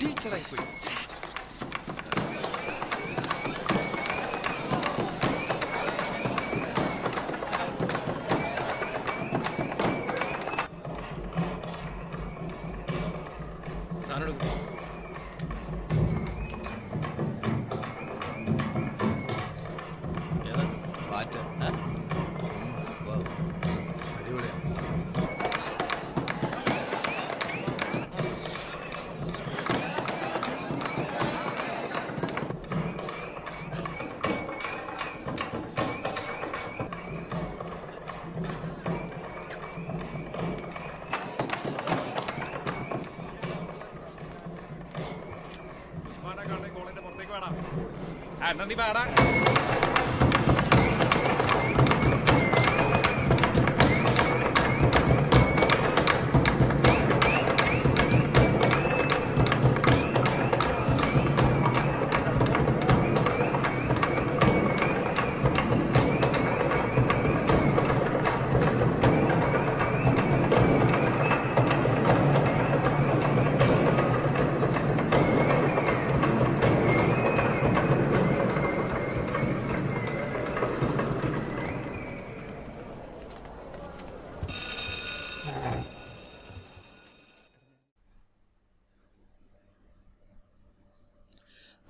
ടീച്ചറായി പോയി. സാധനം എടുക്കും. ഏതാ? വാറ്റ് Wow. അടിപൊളിയാ. ഉസ്മാനെ കാണണേ കോളിന്റെ പുറത്തേക്ക് വേടാ. എന്നാ നീ വേടാ.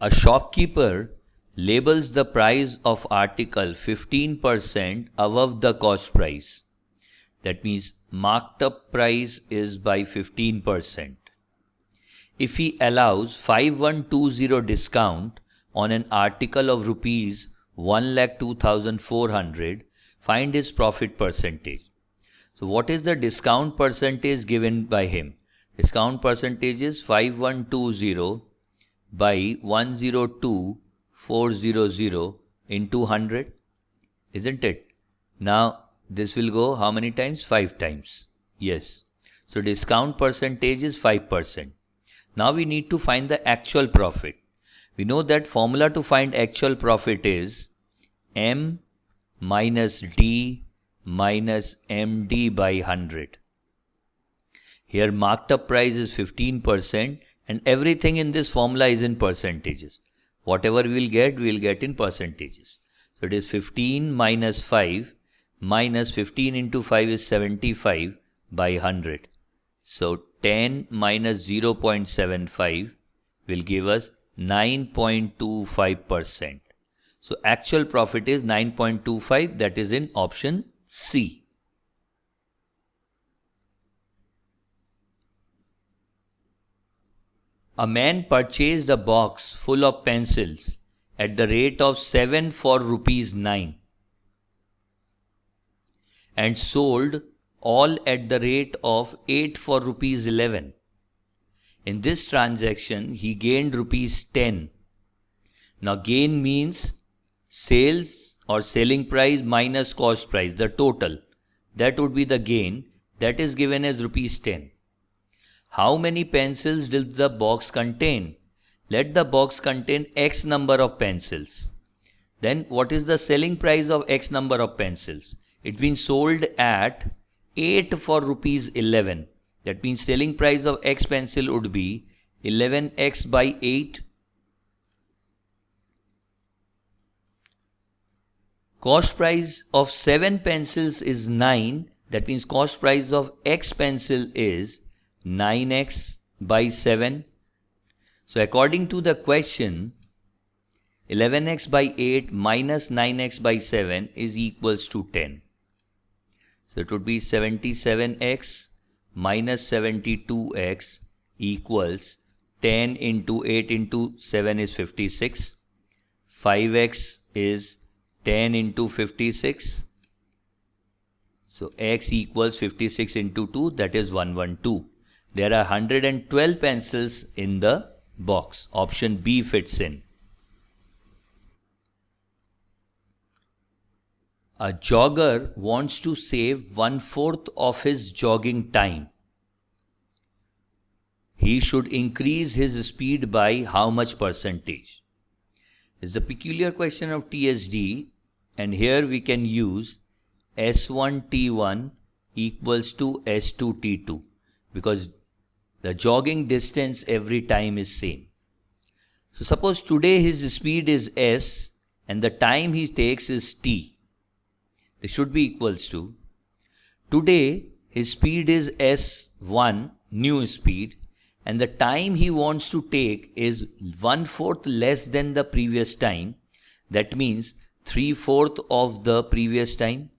A shopkeeper labels the price of article 15% above the cost price. That means marked up price is by 15%. If he allows 5120 discount on an article of rupees 1,02,400, find his profit percentage. So what is the discount percentage given by him? Discount percentage is 5120 by 102,400 into 100, isn't it? Now this will go how many times? 5 times. Yes. So discount percentage is 5%. Now we need to find the actual profit. We know that formula to find actual profit is M minus D minus MD by 100. Here marked up price is 15%. And everything in this formula is in percentages. Whatever we will get in percentages. So it is 15 minus 5 minus 15 into 5 is 75 by 100. So 10 minus 0.75 will give us 9.25%. So actual profit is 9.25, that is in option C. A man purchased a box full of pencils at the rate of 7 for rupees 9 and sold all at the rate of 8 for rupees 11. In this transaction, he gained rupees 10. Now gain means sales or selling price minus cost price, the total. That would be the gain. That is given as rupees 10. How many pencils does the box contain? Let the box contain X number of pencils. Then what is the selling price of X number of pencils? It means sold at 8 for rupees 11. That means selling price of X pencil would be 11x by 8. Cost price of 7 pencils is 9. That means cost price of X pencil is 9x by 7. So according to the question, 11x by 8 minus 9x by 7 is equals to 10. So it would be 77x minus 72x equals 10 into 8 into 7 is 56. 5x is 10 into 56. So x equals 56 into 2, that is 112. There are 112 pencils in the box. Option B fits in. A jogger wants to save 1/4 of his jogging time. He should increase his speed by how much percentage? It's a peculiar question of TSD, and here we can use S1 T1 equals to S2 T2, because The jogging distance every time is same. So suppose today his speed is s and the time he takes is t. This should be equals to, today his speed is s1 new speed and the time he wants to take is 1/4 less than the previous time. That means 3/4 of the previous time.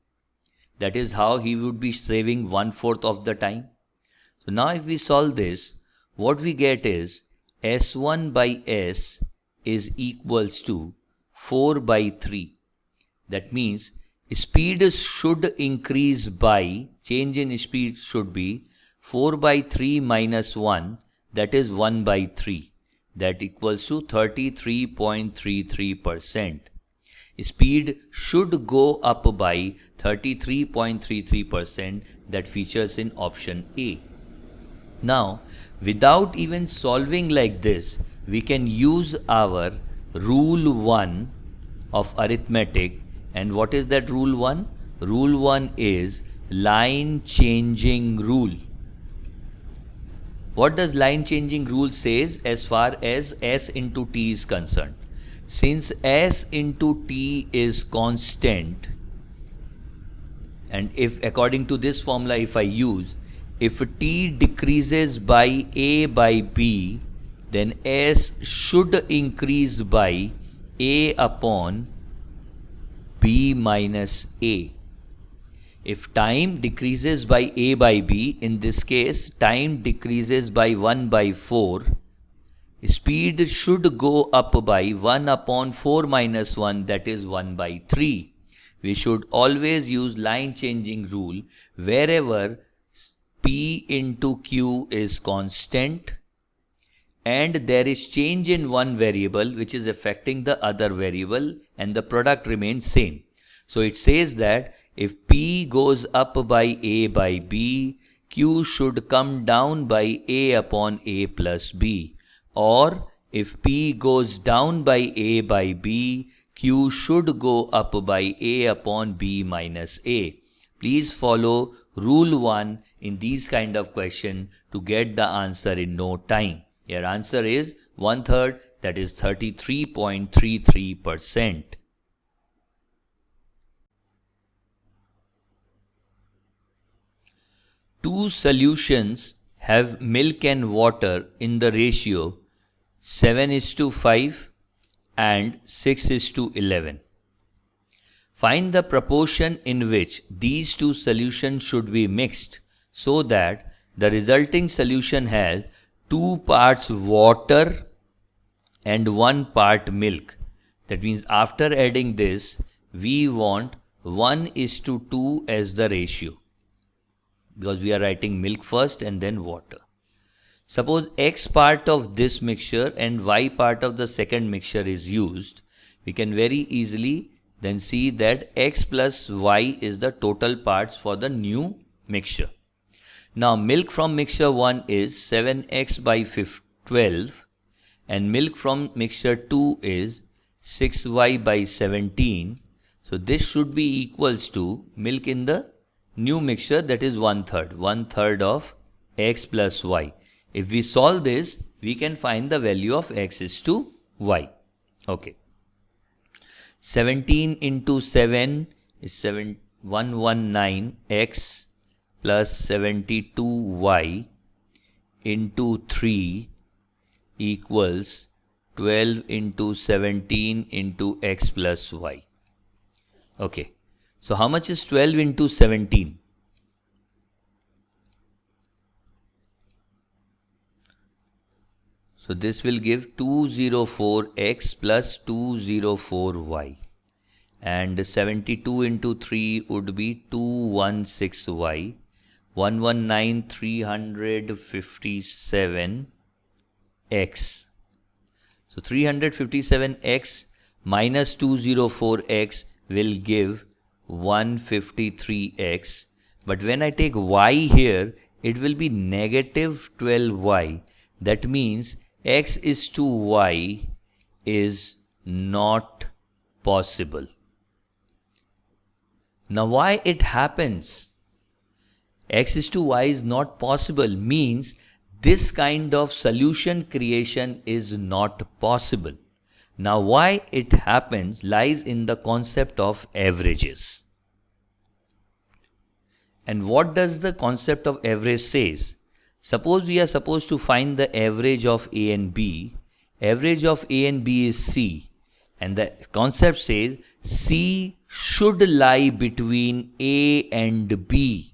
That is how he would be saving 1/4 of the time. So now if we solve this, what we get is S1 by S is equals to 4 by 3. That means speed should increase by, change in speed should be 4 by 3 minus 1, that is 1 by 3. That equals to 33.33%. Speed should go up by 33.33%, that features in option A. Now, without even solving like this, we can use our rule 1 of arithmetic. And what is that rule 1? Rule 1 is line changing rule. What does line changing rule says as far as s into t is concerned? Since s into t is constant, and if according to this formula if I use, if t decreases by a by b, then s should increase by a upon b minus a. If time decreases by a by b, in this case time decreases by 1 by 4, speed should go up by 1 upon 4 minus 1, that is 1 by 3. We should always use line changing rule wherever p into q is constant and there is change in one variable which is affecting the other variable and the product remains same. So it says that if p goes up by a by b, q should come down by a upon a plus b. Or if p goes down by a by b, q should go up by a upon b minus a. Please follow rule 1 in these kind of question to get the answer in no time. Your answer is 1/3, that is 33.33%. Two solutions have milk and water in the ratio 7:5 and 6:11. Find the proportion in which these two solutions should be mixed so that the resulting solution has 2 parts water and 1 part milk. That means after adding this, we want 1:2 as the ratio, because we are writing milk first and then water. Suppose X part of this mixture and Y part of the second mixture is used, we can very easily then see that X plus Y is the total parts for the new mixture. Now milk from mixture 1 is 7x by 12 and milk from mixture 2 is 6y by 17. So this should be equals to milk in the new mixture, that is 1/3 of x plus y. If we solve this, we can find the value of x is to y. Okay. 17 into 7 is 119x plus 72y into 3 equals 12 into 17 into x plus y. Okay. So how much is 12 into 17? So this will give 204x plus 204y. And 72 into 3 would be 216y. 119 357x. So 357x minus 204x will give 153x. But when I take y here, it will be negative 12y. That means x is to y is not possible. Now why it happens? X is to y is not possible means this kind of solution creation is not possible. Now, why it happens lies in the concept of averages. And what does the concept of average says? Suppose we are supposed to find the average of A and B. Average of A and B is C. And the concept says C should lie between A and B.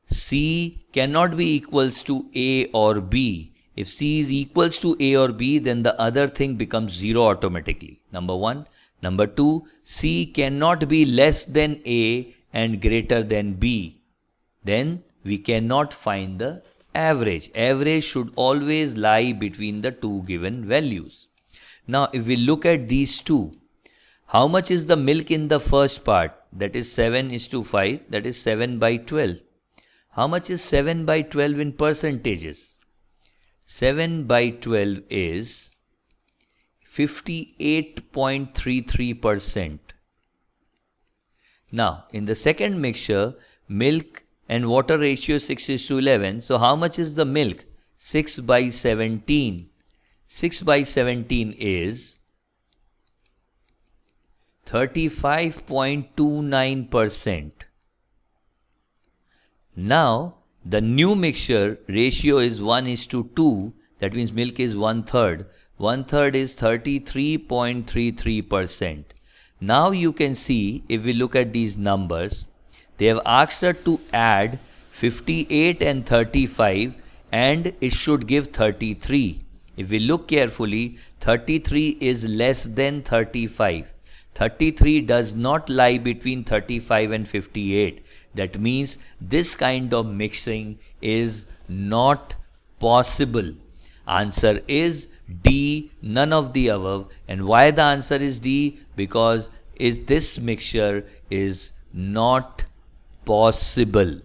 C cannot be equals to A or B. If C is equals to A or B, then the other thing becomes 0 automatically. Number one. Number two, C cannot be less than A and greater than B. Then we cannot find the average. Average should always lie between the two given values. Now, if we look at these two, how much is the milk in the first part? That is 7:5, that is 7 by 12. How much is 7 by 12 in percentages? 7 by 12 is 58.33%. Now, in the second mixture, milk and water ratio 6:11. So, how much is the milk? 6 by 17. 6 by 17 is 35.29%. Now, the new mixture ratio is 1:2. That means milk is 1/3. 1/3 is 33.33%. Now you can see, if we look at these numbers, they have asked us to add 58 and 35 and it should give 33. If we look carefully, 33 is less than 35. 33 does not lie between 35 and 58. That means this kind of mixing is not possible. Answer is D, none of the above. And why the answer is D? Because this mixture is not possible.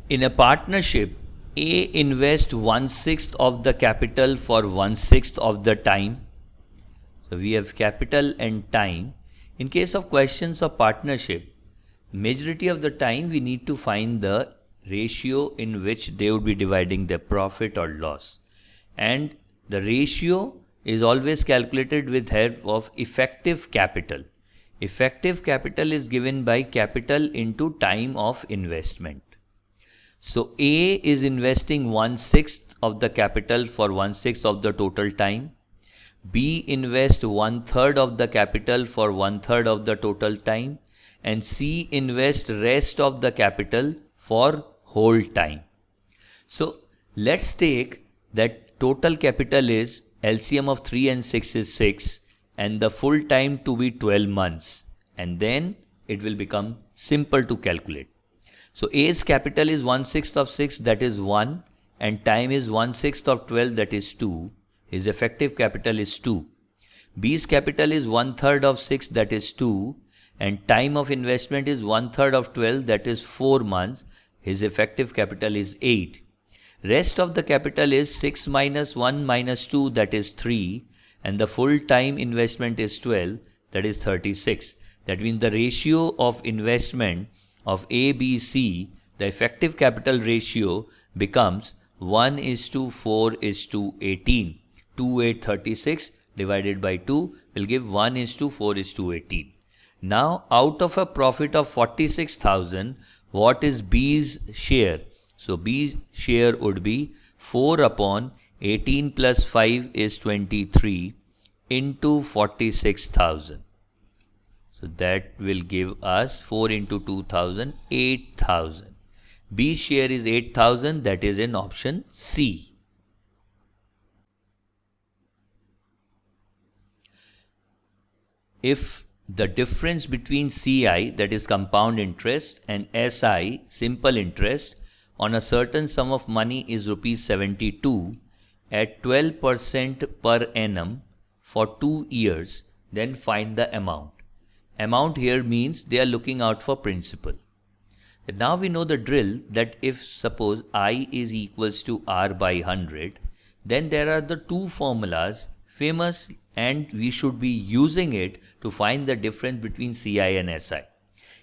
In a partnership, A invests 1/6 of the capital for 1/6 of the time. So we have capital and time. In case of questions of partnership, majority of the time we need to find the ratio in which they would be dividing their profit or loss. And the ratio is always calculated with help of effective capital. Effective capital is given by capital into time of investment. So A is investing 1/6 of the capital for 1/6 of the total time. B invests 1/3 of the capital for 1/3 of the total time. And C invests rest of the capital for whole time. So let's take that total capital is LCM of 3 and 6 is 6 and the full time to be 12 months, and then it will become simple to calculate. So A's capital is 1/6 of 6, that is 1, and time is 1/6 of 12, that is 2. His effective capital is 2. B's capital is 1/3 of 6, that is 2, and time of investment is 1/3 of 12, that is 4 months. His effective capital is 8. Rest of the capital is 6 minus 1 minus 2, that is 3, and the full time investment is 12, that is 36. That means the ratio of investment of A, B, C, the effective capital ratio becomes 1:4:18. 2,836 divided by 2 will give 1:4:18. Now, out of a profit of 46,000, what is B's share? So B's share would be 4 upon 18 plus 5 is 23 into 46,000. So that will give us 4 into 2,000, 8,000. B's share is 8,000, that is in option C. If the difference between CI, that is compound interest, and SI, simple interest, on a certain sum of money is rupees 72 at 12% per annum for 2 years, then find the amount. Amount here means they are looking out for principal. And now we know the drill that if suppose I is equals to R by 100, then there are the two formulas famous and we should be using it to find the difference between CI and SI.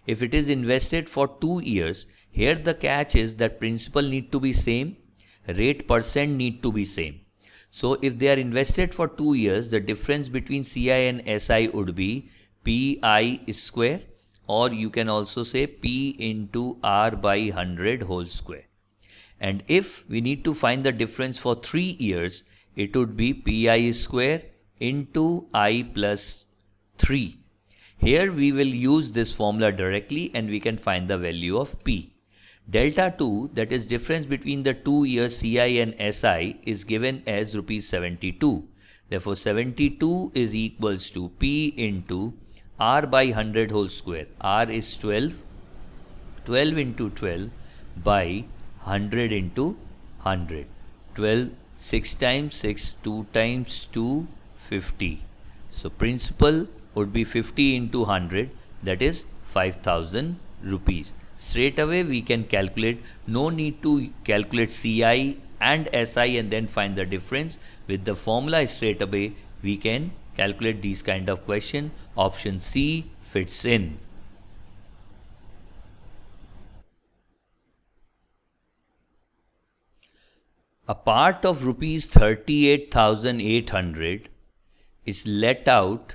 If it is invested for 2 years, here the catch is that principal need to be same, rate percent need to be same. So if they are invested for 2 years, the difference between CI and SI would be PI square, or you can also say P into R by 100 whole square. And if we need to find the difference for 3 years, it would be PI square into I plus 3. Here we will use this formula directly and we can find the value of P. Delta 2, that is difference between the 2 years CI and SI, is given as rupees 72. Therefore 72 is equals to P into R by 100 whole square. R is 12. 12 into 12 by 100 into 100. 12, 6 times 6, 2 times 2, 50. So principal would be 50 into 100, that is 5,000 rupees. Straight away we can calculate, no need to calculate CI and SI and then find the difference. With the formula straight away we can calculate these kind of question. Option C fits in. A part of rupees 38,800 is let out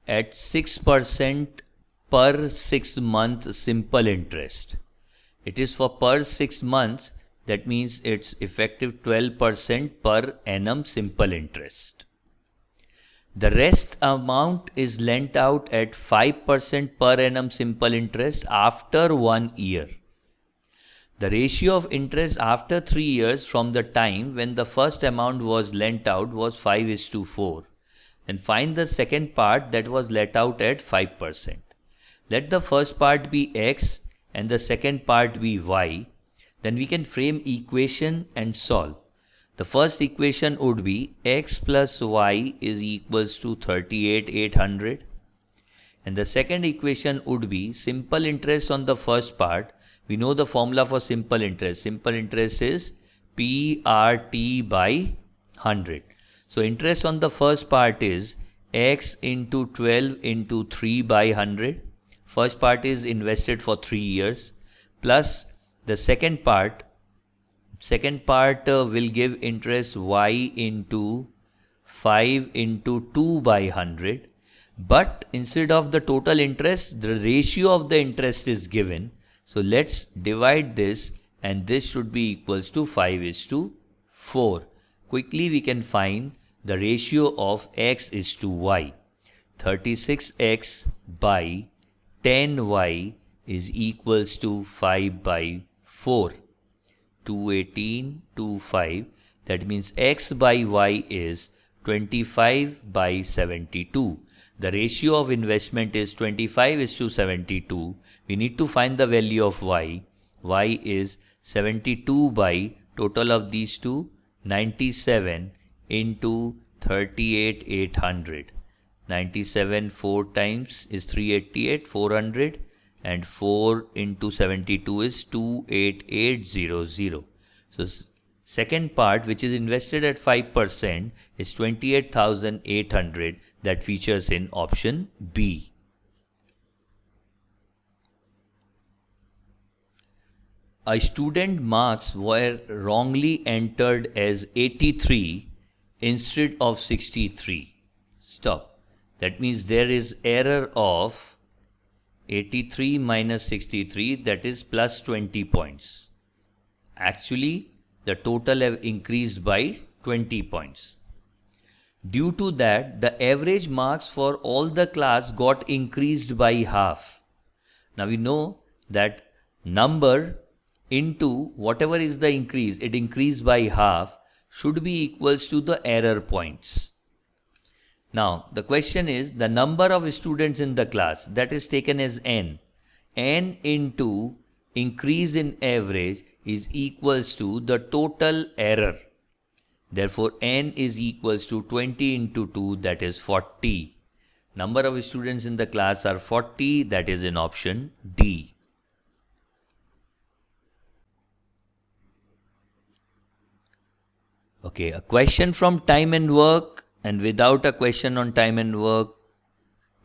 at 6% per 6 month simple interest. It is for per 6 months, that means it's effective 12% per annum simple interest. The rest amount is lent out at 5% per annum simple interest after 1 year. The ratio of interest after 3 years from the time when the first amount was lent out was 5:4. Then find the second part that was let out at 5%. Let the first part be x and the second part be y. Then we can frame equation and solve. The first equation would be x plus y is equals to 38,800. And the second equation would be simple interest on the first part. We know the formula for simple interest. Simple interest is PRT by 100. So interest on the first part is x into 12 into 3 by 100. First part is invested for 3 years, plus the second part will give interest y into 5 into 2 by 100. But instead of the total interest, the ratio of the interest is given. So let's divide this, and this should be equals to 5:4. Quickly we can find the ratio of x is to y. 36x by 10y is equals to 5 by 4. 218, 25. That means x by y is 25 by 72. The ratio of investment is 25:72. We need to find the value of y. Y is 72 by total of these two, 97 into 38,800. 97 4 times is 388, 400, and 4 into 72 is 28800. So second part, which is invested at 5%, is 28,800. That features in option B. A student marks were wrongly entered as 83 instead of 63. Stop. That means there is error of 83 minus 63, that is plus 20 points. Actually, the total have increased by 20 points. Due to that, the average marks for all the class got increased by half. Now we know that number into whatever is the increase, it increased by half, should be equals to the error points. Now the question is the number of students in the class, that is taken as n. N into increase in average is equals to the total error. Therefore n is equals to 20 into 2, that is 40. Number of students in the class are 40, that is in option D. Okay, a question from time and work and without a question on time and work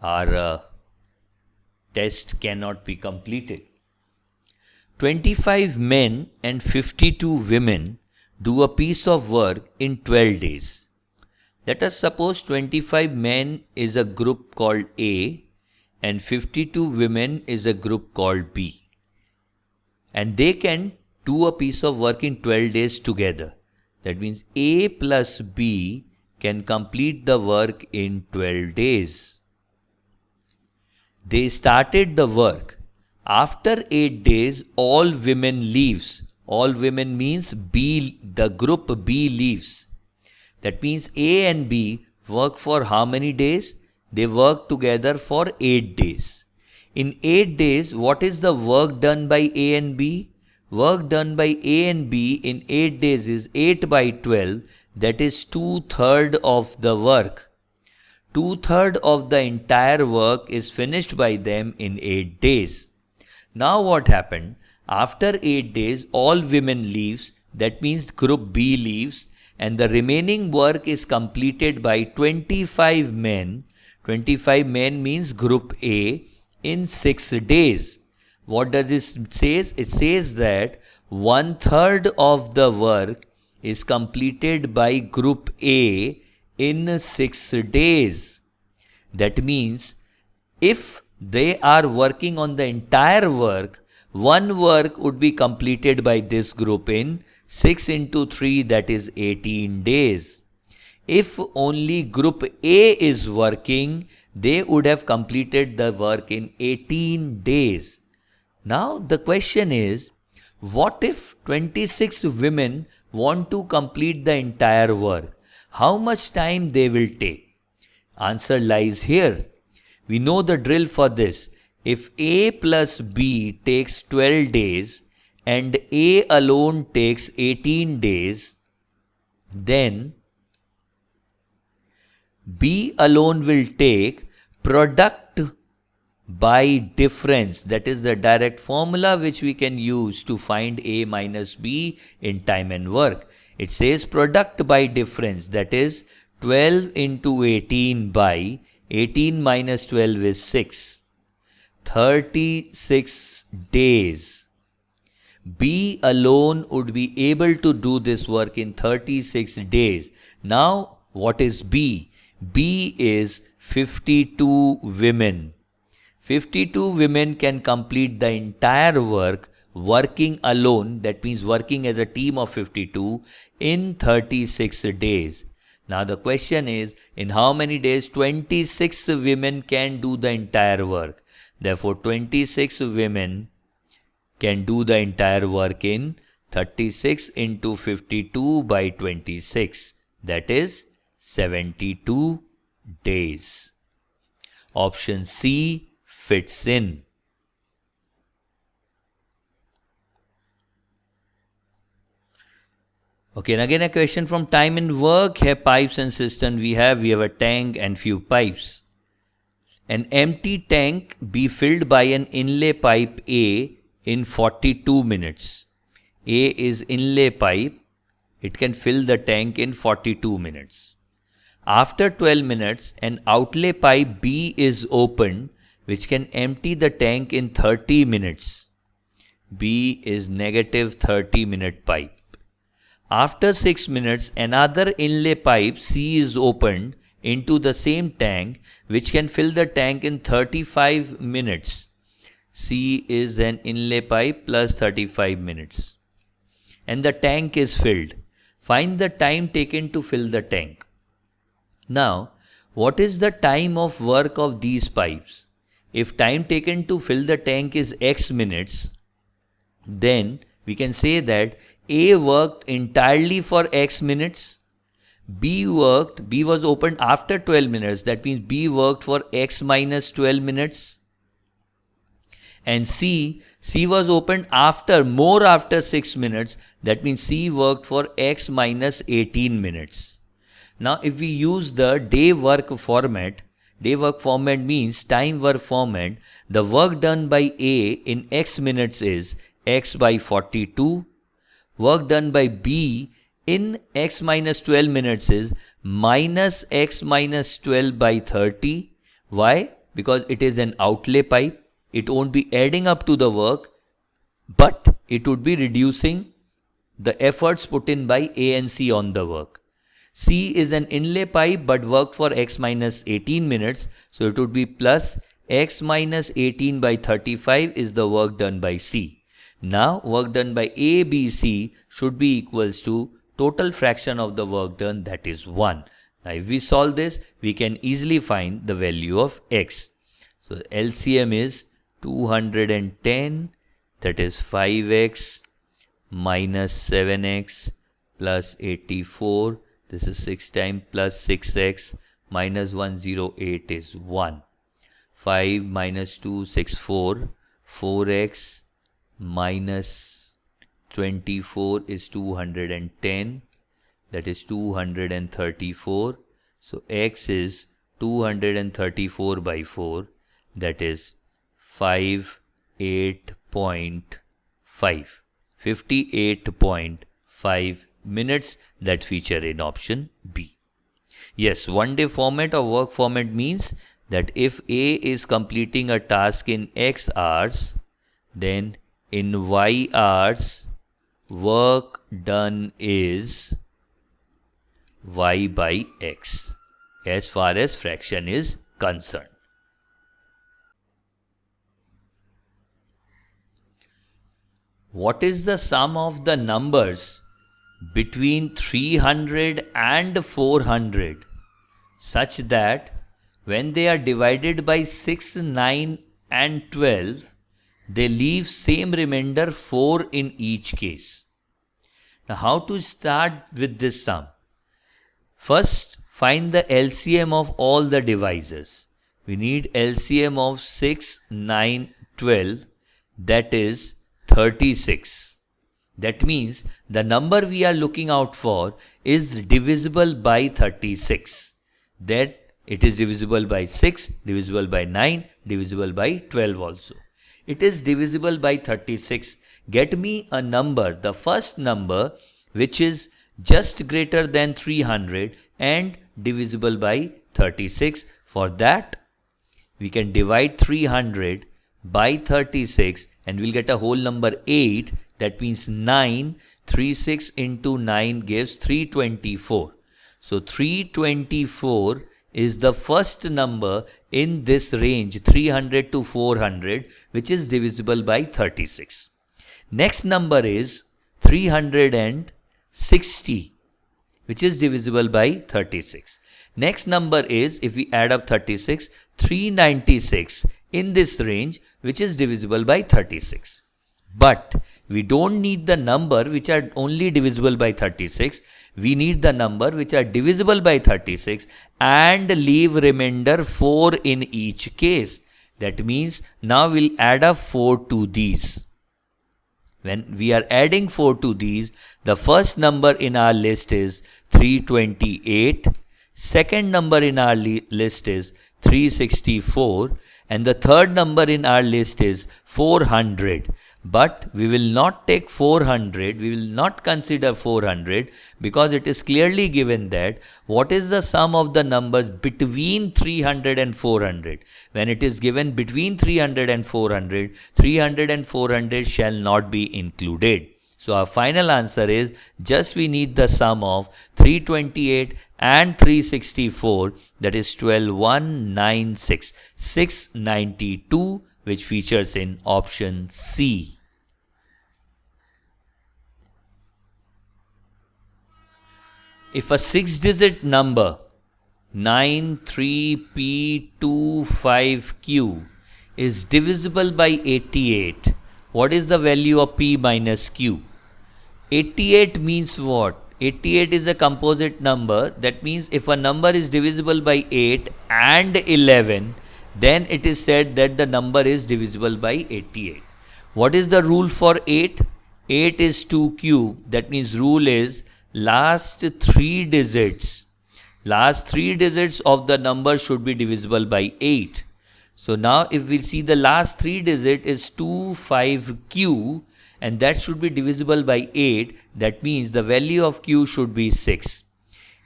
are test cannot be completed. 25 men and 52 women do a piece of work in 12 days. Let us suppose 25 men is a group called A and 52 women is a group called B. And they can do a piece of work in 12 days together. That means A plus B can complete the work in 12 days. They started the work. After 8 days, all women leaves. All women means B, the group B leaves. That means A and B work for how many days? They work together for 8 days. In 8 days, what is the work done by A and B? Work done by A and B in 8 days is 8 by 12. That is 2/3 of the work. 2/3 of the entire work is finished by them in 8 days. Now what happened? After 8 days, all women leaves. That means group B leaves. And the remaining work is completed by 25 men. 25 men means group A in 6 days. What does it say? It says that 1/3 of the work is completed by group A in 6 days. That means if they are working on the entire work, one work would be completed by this group in 6 into 3, that is 18 days. If only group A is working, they would have completed the work in 18 days. Now the question is, what if 26 women want to complete the entire work? How much time they will take? Answer lies here. We know the drill for this. If A plus B takes 12 days and A alone takes 18 days, then B alone will take product by difference. That is the direct formula which we can use to find A minus B in time and work. It says product by difference, that is 12 into 18 by 18 minus 12 is 6. 36 days. B alone would be able to do this work in 36 days. Now, what is B? B is 52 women. 52 women can complete the entire work working alone, that means working as a team of 52, in 36 days. Now the question is, in how many days 26 women can do the entire work? Therefore, 26 women can do the entire work in 36 into 52 by 26. That is 72 days. Option C fits in. Okay, and again a question from time and work. Here pipes and cistern we have a tank and few pipes. An empty tank be filled by an inlay pipe A in 42 minutes. A is inlay pipe. It can fill the tank in 42 minutes. After 12 minutes, an outlay pipe B is opened, which can empty the tank in 30 minutes. B is negative 30-minute pipe. After 6 minutes, another inlay pipe C is opened into the same tank, which can fill the tank in 35 minutes. C is an inlay pipe plus 35 minutes. And the tank is filled. Find the time taken to fill the tank. Now, what is the time of work of these pipes? If time taken to fill the tank is X minutes, then we can say that A worked entirely for X minutes. B was opened after 12 minutes. That means B worked for X minus 12 minutes. And C was opened after 6 minutes. That means C worked for X minus 18 minutes. Now, if we use the day work format means time work format. The work done by A in X minutes is X by 42. Work done by B in X minus 12 minutes is minus X minus 12 by 30. Why? Because it is an outlay pipe. it won't be adding up to the work, but it would be reducing the efforts put in by A and C on the work. C is an inlay pipe but worked for x minus 18 minutes. So it would be plus x minus 18 by 35 is the work done by C. Now work done by A, B, C should be equals to total fraction of the work done, that is 1. Now if we solve this, we can easily find the value of x. So LCM is 210, that is 5x minus 7x plus 84. This is 6 times plus 6x minus 108 is 1. 5 minus 2, 6, 4. 4x minus 24 is 210. That is 234. So x is 234 by 4. That is 58.5. 58.5 minutes that feature in option B. Yes, one day format or work format means that if A is completing a task in X hours, then in Y hours, work done is Y by X as far as fraction is concerned. What is the sum of the numbers between 300 and 400 such that when they are divided by 6, 9 and 12, they leave same remainder 4 in each case? Now how to start with this sum? First, find the LCM of all the divisors. We need LCM of 6, 9, 12, that is 36. That means the number we are looking out for is divisible by 36. That it is divisible by 6, divisible by 9, divisible by 12 also. It is divisible by 36. Get me a number, the first number which is just greater than 300 and divisible by 36. For that, we can divide 300 by 36 and we'll get a whole number 8. That means 9. 36 into 9 gives 324. So 324 is the first number in this range 300 to 400 which is divisible by 36. Next number is 360 which is divisible by 36. Next number is, if we add up 36, 396 in this range which is divisible by 36. But we don't need the number which are only divisible by 36. We need the number which are divisible by 36 and leave remainder 4 in each case. That means now we'll add up 4 to these. When we are adding 4 to these, the first number in our list is 328. Second number in our list is 364. And the third number in our list is 400. But we will not take 400, we will not consider 400 because it is clearly given that what is the sum of the numbers between 300 and 400. When it is given between 300 and 400, 300 and 400 shall not be included. So our final answer is just we need the sum of 328 and 364, that is 12196, 692, which features in option C. If a 6-digit number 93P25Q is divisible by 88, what is the value of P minus Q? 88 means what? 88 is a composite number. That means if a number is divisible by 8 and 11, then it is said that the number is divisible by 88. What is the rule for 8? 8 is 2Q. That means rule is last 3 digits. Last 3 digits of the number should be divisible by 8. So now if we see the last 3 digit is 25Q and that should be divisible by 8. That means the value of Q should be 6.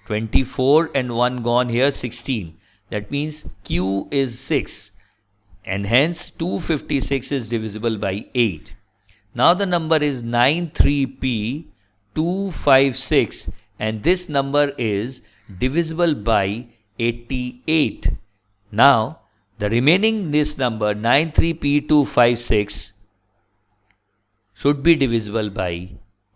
24 and 1 gone here, 16. That means Q is 6. and hence 256 is divisible by 8. Now the number is 93p256 and this number is divisible by 88. Now the remaining this number 93p256 should be divisible by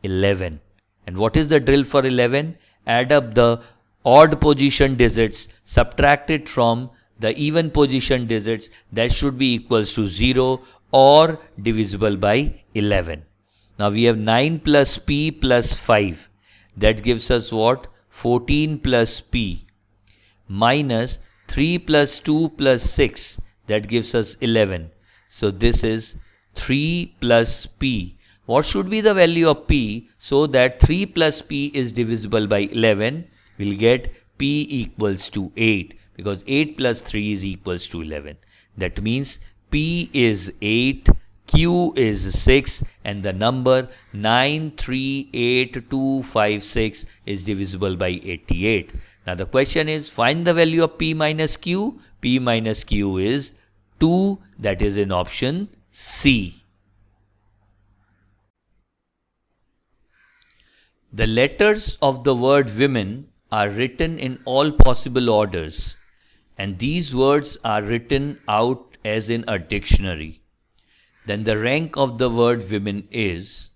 11. And what is the drill for 11? Add up the odd position digits, subtract it from the even position digits, that should be equals to 0 or divisible by 11. Now we have 9 plus p plus 5. That gives us what? 14 plus p minus 3 plus 2 plus 6. That gives us 11. So this is 3 plus p. What should be the value of p so that 3 plus p is divisible by 11? We'll get p equals to 8 because 8 plus 3 is equals to 11. That means p is 8, q is 6 and the number 938256 is divisible by 88. Now the question is, find the value of p minus q. P minus q is 2, that is in option C. The letters of the word women are written in all possible orders, and these words are written out as in a dictionary. Then the rank of the word women is,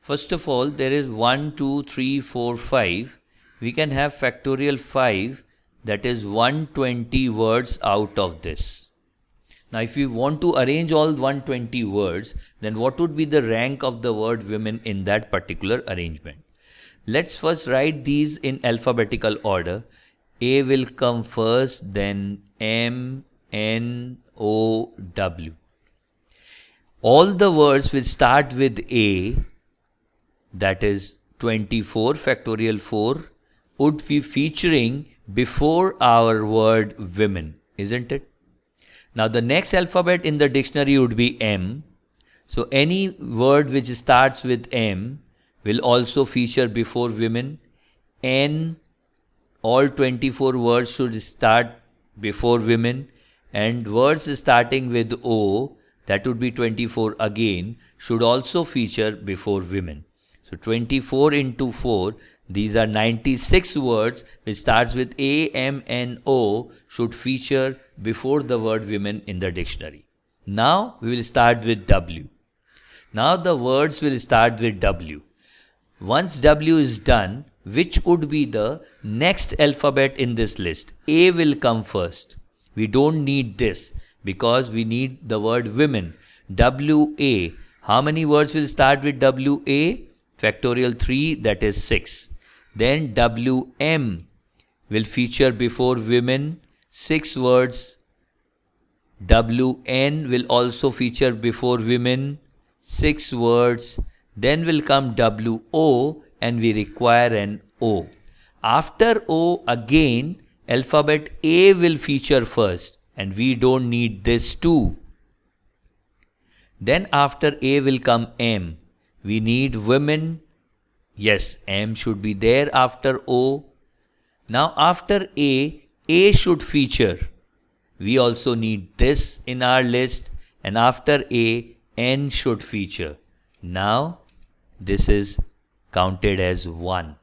first of all, there is 1, 2, 3, 4, 5. We can have factorial 5, that is 120 words out of this. Now if we want to arrange all 120 words, then what would be the rank of the word women in that particular arrangement? Let's first write these in alphabetical order. A will come first, then M, N, O, W. All the words which start with A, that is 24 factorial 4, would be featuring before our word women, isn't it? Now the next alphabet in the dictionary would be M. So any word which starts with M will also feature before women. N, all 24 words should start before women, and words starting with O, that would be 24 again, should also feature before women. So 24 into 4, these are 96 words which starts with A, M, N, O should feature before the word women in the dictionary. Now we will start with W. Now the words will start with W. Once W is done, which would be the next alphabet in this list? A will come first. We don't need this because we need the word women. WA. How many words will start with WA? Factorial 3, that is 6. Then WM will feature before women, 6 words. WN will also feature before women, 6 words. Then will come WO and we require an O. After O again, alphabet A will feature first and we don't need this too. Then after A will come M. We need women. Yes, M should be there after O. Now after A should feature. We also need this in our list, and after A, N should feature. Now this is counted as 1.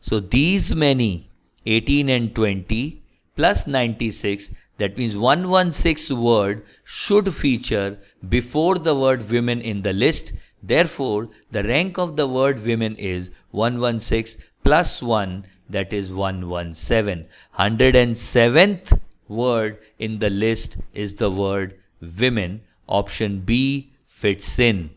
So these many 18 and 20 plus 96, that means 116 word should feature before the word women in the list. Therefore, the rank of the word women is 116 plus 1, that is 117. 107th word in the list is the word women. Option B fits in.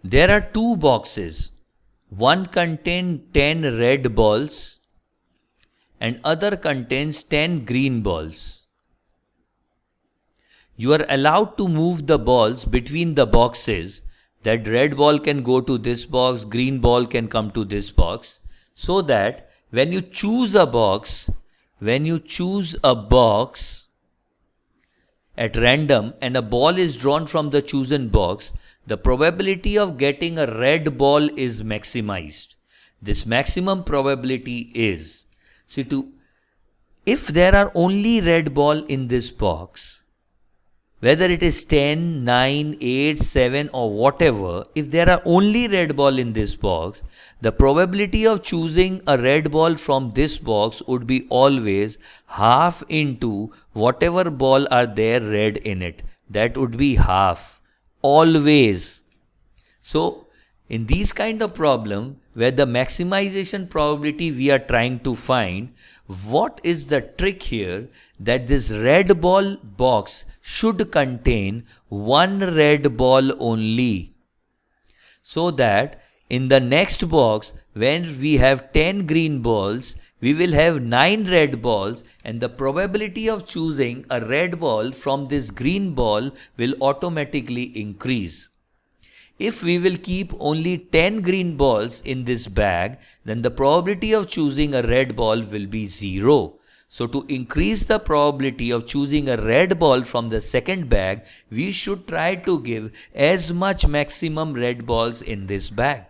There are two boxes. One contains 10 red balls and other contains 10 green balls. you are allowed to move the balls between the boxes. That red ball can go to this box, green ball can come to this box, so that when you choose a box at random and a ball is drawn from the chosen box, the probability of getting a red ball is maximized. This maximum probability is, if there are only red ball in this box, whether it is 10, 9, 8, 7 or whatever, if there are only red ball in this box, the probability of choosing a red ball from this box would be always half into whatever ball are there red in it. That would be half. Always. So, in these kind of problem, where the maximization probability we are trying to find, what is the trick here? That this red ball box should contain one red ball only. So that in the next box, when we have 10 green balls, we will have 9 red balls, and the probability of choosing a red ball from this green ball will automatically increase. If we will keep only 10 green balls in this bag, then the probability of choosing a red ball will be 0. So to increase the probability of choosing a red ball from the second bag, we should try to give as much maximum red balls in this bag.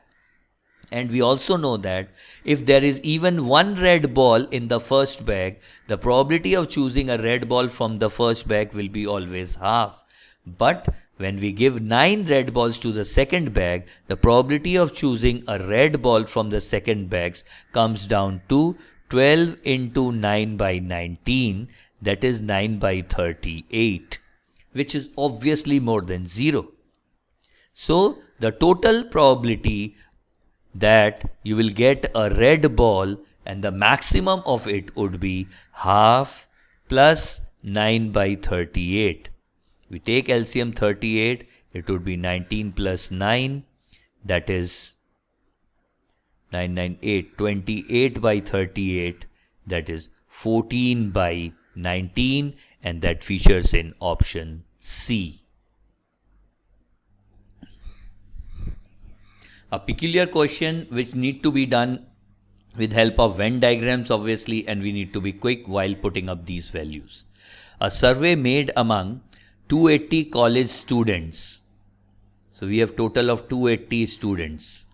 And we also know that if there is even one red ball in the first bag, the probability of choosing a red ball from the first bag will be always half. But when we give 9 red balls to the second bag, the probability of choosing a red ball from the second bags comes down to 12 into 9 by 19, that is 9 by 38, which is obviously more than 0. So the total probability that you will get a red ball and the maximum of it would be half plus 9 by 38. We take LCM 38, it would be 19 plus 9, that is 998, 28 by 38, that is 14 by 19, and that features in option C. A peculiar question which need to be done with help of Venn diagrams obviously, and we need to be quick while putting up these values. A survey made among 280 college students. So we have total of 280 students.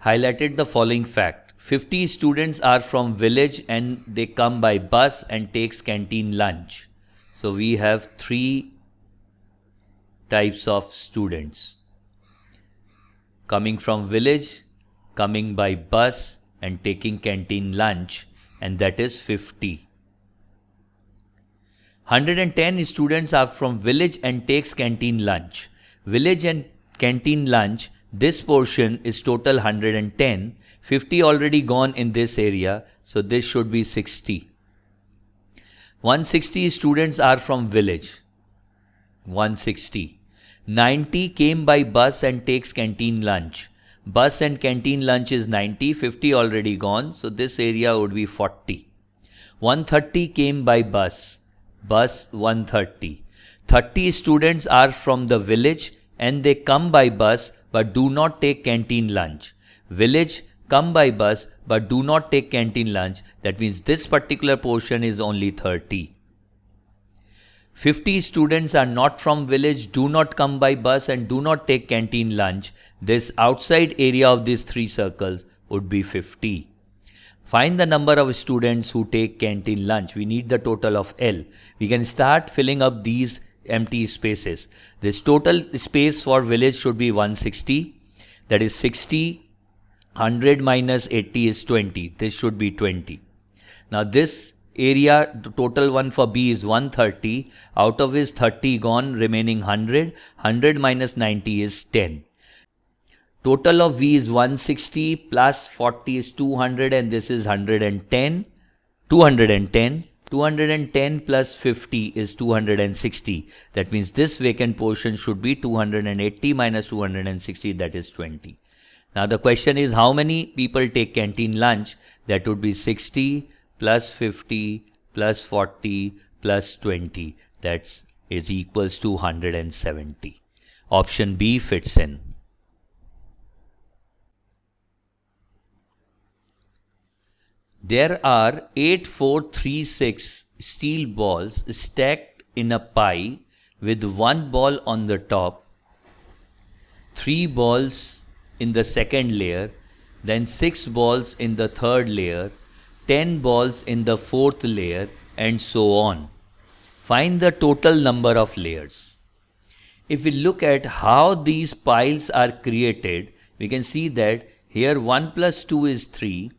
Highlighted the following fact. 50 students are from village and they come by bus and takes canteen lunch. So we have 3 types of students. Coming from village, coming by bus and taking canteen lunch, and that is 50. 110 students are from village and takes canteen lunch. Village and canteen lunch, this portion is total 110. 50 already gone in this area, so this should be 60. 160 students are from village. 160. 90 came by bus and takes canteen lunch. Bus and canteen lunch is 90, 50 already gone, so this area would be 40. 130 came by bus. Bus 130. 30 students are from the village and they come by bus but do not take canteen lunch. Village, come by bus but do not take canteen lunch. That means this particular portion is only 30. 50 students are not from village, do not come by bus and do not take canteen lunch. This outside area of these 3 circles would be 50. Find the number of students who take canteen lunch. We need the total of L. We can start filling up these empty spaces. This total space for village should be 160. That is 60. 100 minus 80 is 20. This should be 20. Now this area, the total one for B is 130. Out of his 30 gone, remaining 100. 100 minus 90 is 10. Total of V is 160 plus 40 is 200 and this is 110. 210. 210 plus 50 is 260. That means this vacant portion should be 280 minus 260, that is 20. Now the question is how many people take canteen lunch? That would be 60 plus 50 plus 40 plus 20, that is equals to 170. Option B fits in. There are 8436 steel balls stacked in a pie with one ball on the top, 3 balls in the second layer, then 6 balls in the third layer, 10 balls in the fourth layer, and so on. Find the total number of layers. If we look at how these piles are created, we can see that here 1 plus 2 is 3,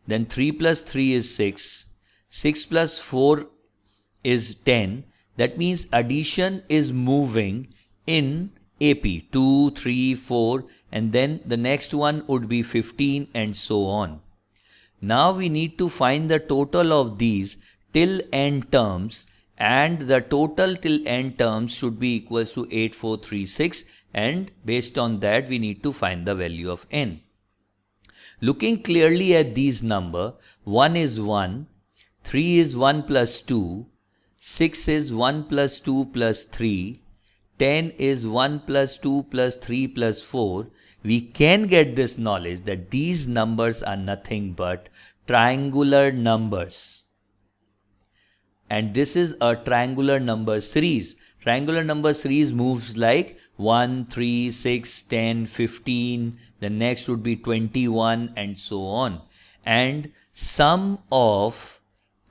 then 3 plus 3 is 6, 6 plus 4 is 10. That means addition is moving in AP, 2, 3, 4, and then the next one would be 15 and so on. Now we need to find the total of these till n terms, and the total till n terms should be equals to 8436, and based on that we need to find the value of n. Looking clearly at these number, 1 is 1, 3 is 1 plus 2, 6 is 1 plus 2 plus 3, 10 is 1 plus 2 plus 3 plus 4, we can get this knowledge that these numbers are nothing but triangular numbers. And this is a triangular number series. Triangular number series moves like 1, 3, 6, 10, 15, the next would be 21 and so on. And sum of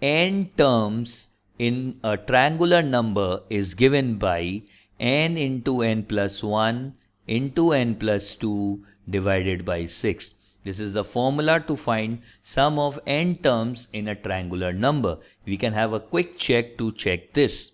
n terms in a triangular number is given by n into n plus 1 into n plus 2 divided by 6. This is the formula to find sum of n terms in a triangular number. We can have a quick check to check this.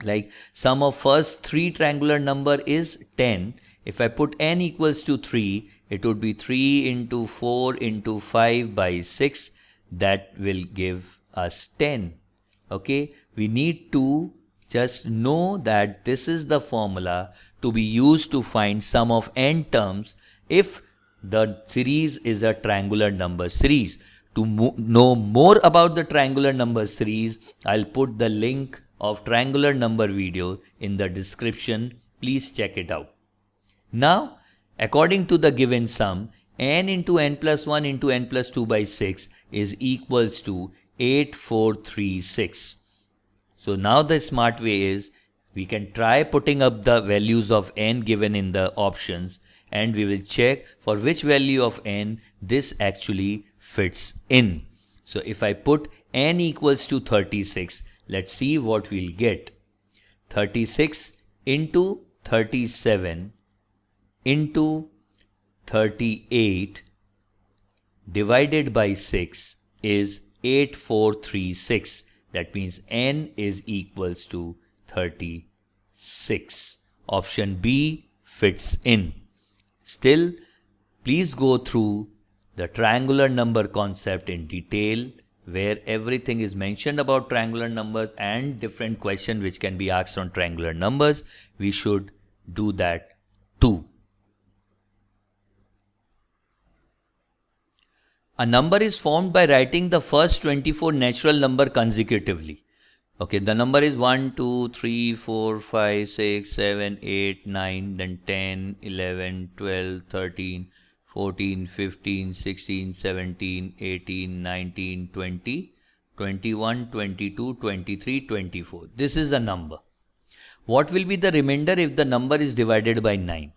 Like sum of first 3 triangular number is 10. If I put n equals to 3, it would be 3 into 4 into 5 by 6. That will give us 10. Okay, we need to just know that this is the formula to be used to find sum of n terms if the series is a triangular number series. To know more about the triangular number series, I'll put the link of triangular number video in the description. Please check it out. Now, according to the given sum, n into n plus 1 into n plus 2 by 6 is equals to 8436. So now the smart way is we can try putting up the values of n given in the options, and we will check for which value of n this actually fits in. So if I put n equals to 36, let's see what we'll get. 36 into 37 into 38 divided by 6 is 8436. That means n is equals to 36. Option B fits in. Still, please go through the triangular number concept in detail, where everything is mentioned about triangular numbers and different questions which can be asked on triangular numbers. We should do that too. A number is formed by writing the first 24 natural number consecutively. Okay, the number is 1, 2, 3, 4, 5, 6, 7, 8, 9, then 10, 11, 12, 13, 14, 15, 16, 17, 18, 19, 20, 21, 22, 23, 24. This is the number. What will be the remainder if the number is divided by 9?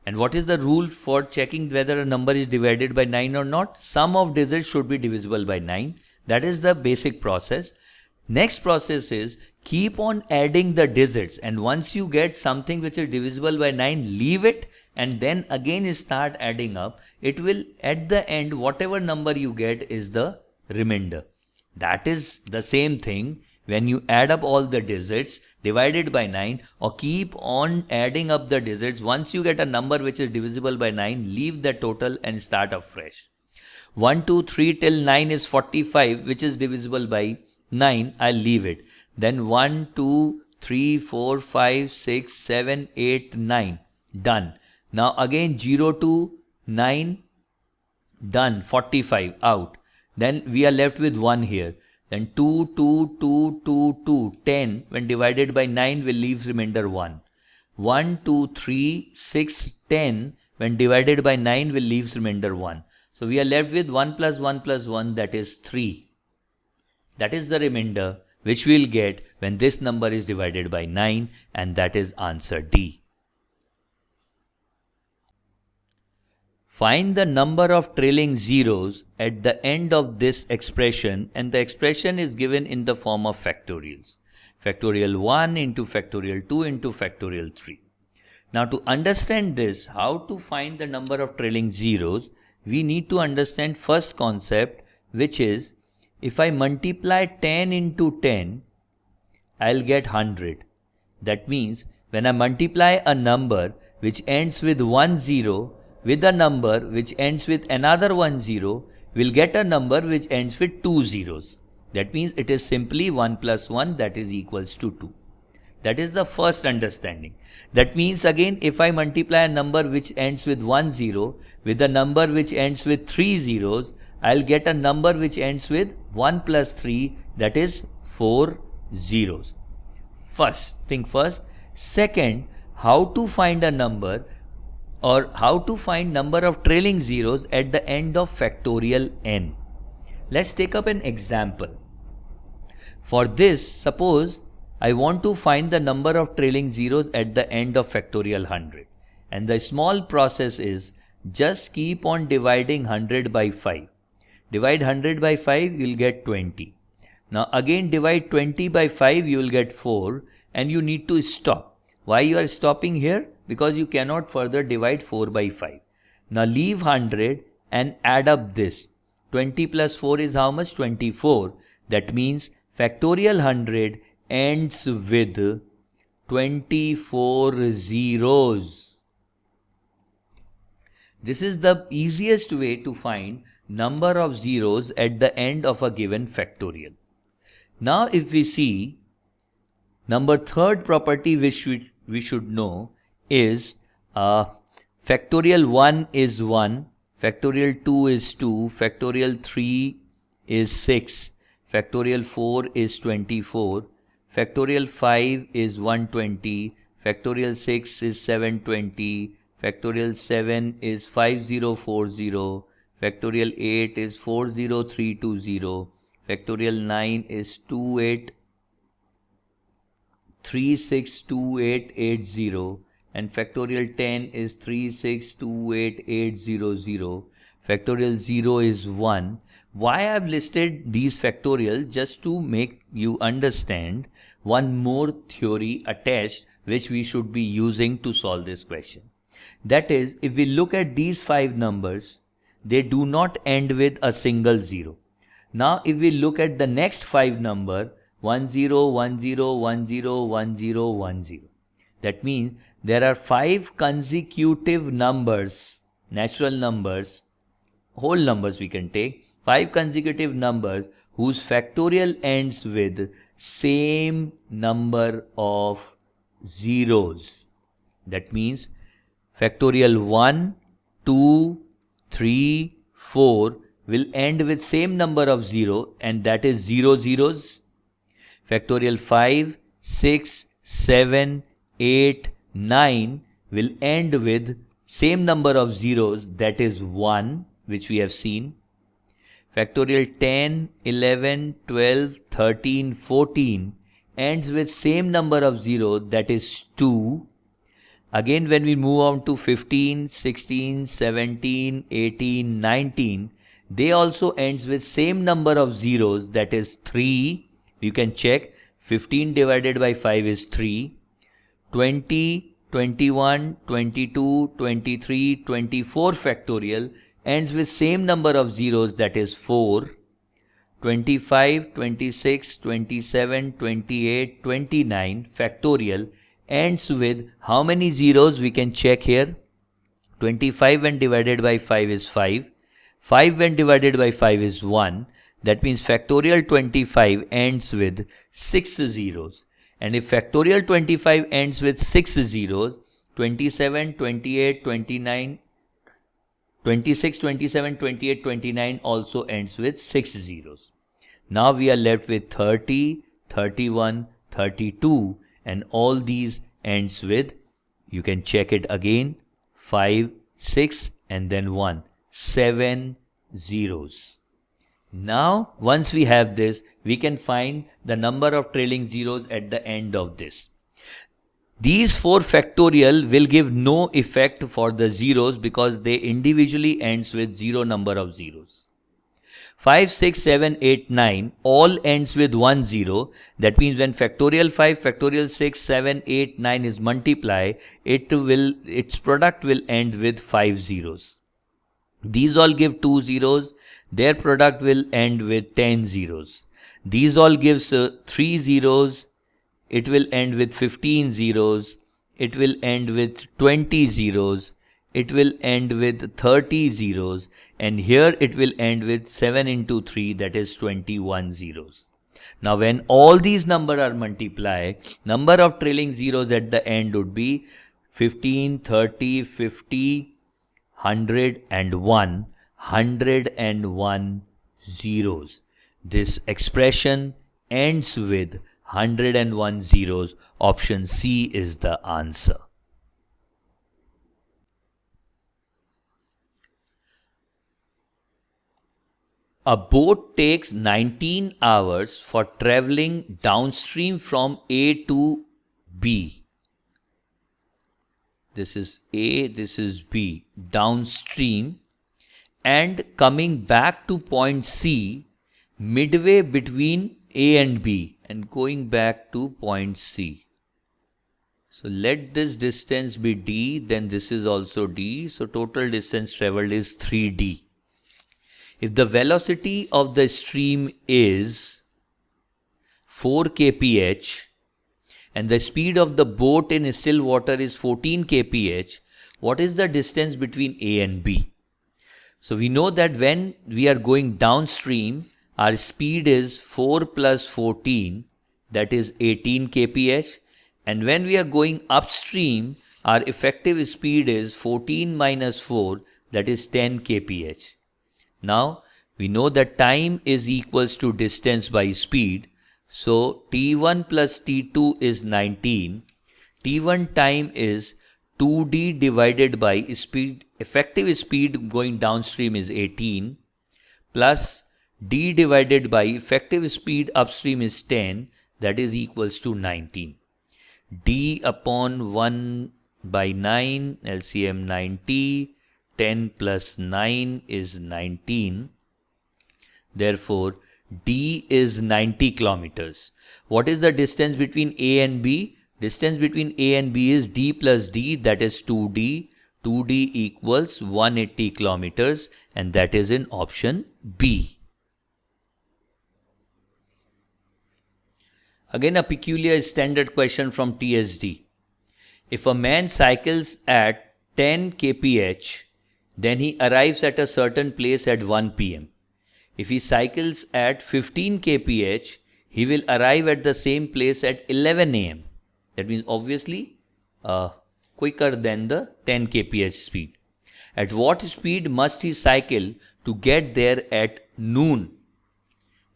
And what is the rule for checking whether a number is divided by 9 or not? Sum of digits should be divisible by 9. That is the basic process. Next process is keep on adding the digits, and once you get something which is divisible by 9, leave it and then again start adding up. It will, at the end, whatever number you get is the remainder. That is the same thing when you add up all the digits divided by 9, or keep on adding up the digits. Once you get a number which is divisible by 9, leave the total and start afresh. 1, 2, 3 till 9 is 45, which is divisible by 9. I'll leave it. Then 1, 2, 3, 4, 5, 6, 7, 8, 9. Done. Now again 0 to 9. Done. 45 out. Then we are left with 1 here. Then 2, 2, 2, 2, 2, 10 when divided by 9 will leave remainder 1. 1, 2, 3, 6, 10 when divided by 9 will leave remainder 1. So we are left with 1 plus 1 plus 1, that is 3. That is the remainder which we will get when this number is divided by 9, and that is answer D. Find the number of trailing zeros at the end of this expression, and the expression is given in the form of factorials. Factorial 1 into factorial 2 into factorial 3. Now to understand this, how to find the number of trailing zeros, we need to understand first concept, which is if I multiply 10 into 10, I'll get 100. That means when I multiply a number which ends with 1 0 with a number which ends with another 1 0, we'll get a number which ends with 2 zeros. That means it is simply 1 plus 1, that is equals to 2. That is the first understanding. That means again, if I multiply a number which ends with 1 0 with a number which ends with 3 zeros, I'll get a number which ends with 1 plus 3, that is 4 zeros. First, think first. Second, how to find a number, or how to find number of trailing zeros at the end of factorial n. Let's take up an example. For this, suppose I want to find the number of trailing zeros at the end of factorial 100. And the small process is just keep on dividing 100 by 5. Divide 100 by 5, you will get 20. Now again divide 20 by 5, you will get 4, and you need to stop. Why you are stopping here? Because you cannot further divide 4 by 5. Now leave 100 and add up this. 20 plus 4 is how much? 24. That means factorial 100 ends with 24 zeros. This is the easiest way to find number of zeros at the end of a given factorial. Now if we see number third property which we should know is factorial 1 is 1, factorial 2 is 2, factorial 3 is 6, factorial 4 is 24, factorial 5 is 120, factorial 6 is 720, factorial 7 is 5040, factorial 8 is 40320, factorial 9 is 362880, and factorial 10 is 3628800. Factorial 0 is 1. Why I have listed these factorials? Just to make you understand one more theory attached which we should be using to solve this question. That is, if we look at these 5 numbers, they do not end with a single 0. Now if we look at the next 5 number, 10, 10, 10, 10, 10. That means there are 5 consecutive numbers, natural numbers, whole numbers we can take, 5 consecutive numbers whose factorial ends with same number of zeros. That means factorial 1, 2, 3, 4 will end with same number of 0, and that is 0 zeros. Factorial 5, 6, 7, 8, 9 will end with same number of zeros, that is 1, which we have seen. Factorial 10, 11, 12, 13, 14 ends with same number of zeros, that is 2. Again, when we move on to 15, 16, 17, 18, 19, they also ends with same number of zeros, that is 3. You can check, 15 divided by 5 is 3. 20, 21, 22, 23, 24 factorial ends with same number of zeros, that is 4. 25, 26, 27, 28, 29 factorial ends with how many zeros? We can check here. 25 when divided by 5 is 5. 5 when divided by 5 is 1. That means factorial 25 ends with 6 zeros. And if factorial 25 ends with 6 zeros, 27, 28, 29, 26, 27, 28, 29 also ends with 6 zeros. Now we are left with 30, 31, 32, and all these ends with, you can check it again, 5, 6, and then 1. 7 zeros. Now, once we have this, we can find the number of trailing zeros at the end of this. These 4 factorial will give no effect for the zeros because they individually ends with 0 number of zeros. 5, 6, 7, 8, 9 all ends with 1 0. That means when factorial 5, factorial 6, 7, 8, 9 is multiplied, its product will end with 5 zeros. These all give 2 zeros. Their product will end with 10 zeros. These all gives 3 zeros. It will end with 15 zeros. It will end with 20 zeros. It will end with 30 zeros. And here it will end with 7 into 3, that is 21 zeros. Now when all these numbers are multiplied, number of trailing zeros at the end would be 15, 30, 50, 101, 101 zeros. This expression ends with 101 zeros. Option C is the answer. A boat takes 19 hours for traveling downstream from A to B. This is A, this is B, downstream, and coming back to point C midway between A and B and going back to point C. So let this distance be D, then this is also D. So total distance traveled is 3D. If the velocity of the stream is 4 kph and the speed of the boat in still water is 14 kph, what is the distance between A and B? So we know that when we are going downstream, our speed is 4 plus 14, that is 18 kph. And when we are going upstream, our effective speed is 14 minus 4, that is 10 kph. Now, we know that time is equals to distance by speed. So, t1 plus t2 is 19. t1 time is 2d divided by speed. Effective speed going downstream is 18. Plus d divided by effective speed upstream is 10. That is equals to 19. d upon 1 by 9, LCM 90. 10 plus 9 is 19. Therefore, D is 90 kilometers. What is the distance between A and B? Distance between A and B is D plus D, that is 2D. 2D equals 180 kilometers, and that is in option B. Again, a peculiar standard question from TSD. If a man cycles at 10 kph, then he arrives at a certain place at 1 p.m. If he cycles at 15 kph, he will arrive at the same place at 11 a.m. That means obviously quicker than the 10 kph speed. At what speed must he cycle to get there at noon?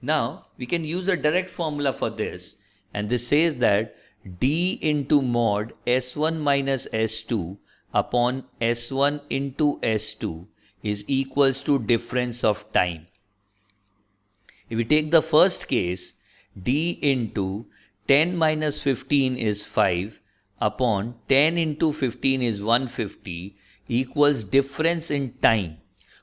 Now, we can use a direct formula for this, and this says that d into mod s1 minus s2 upon S1 into S2 is equals to difference of time. If we take the first case, d into 10 minus 15 is 5 upon 10 into 15 is 150 equals difference in time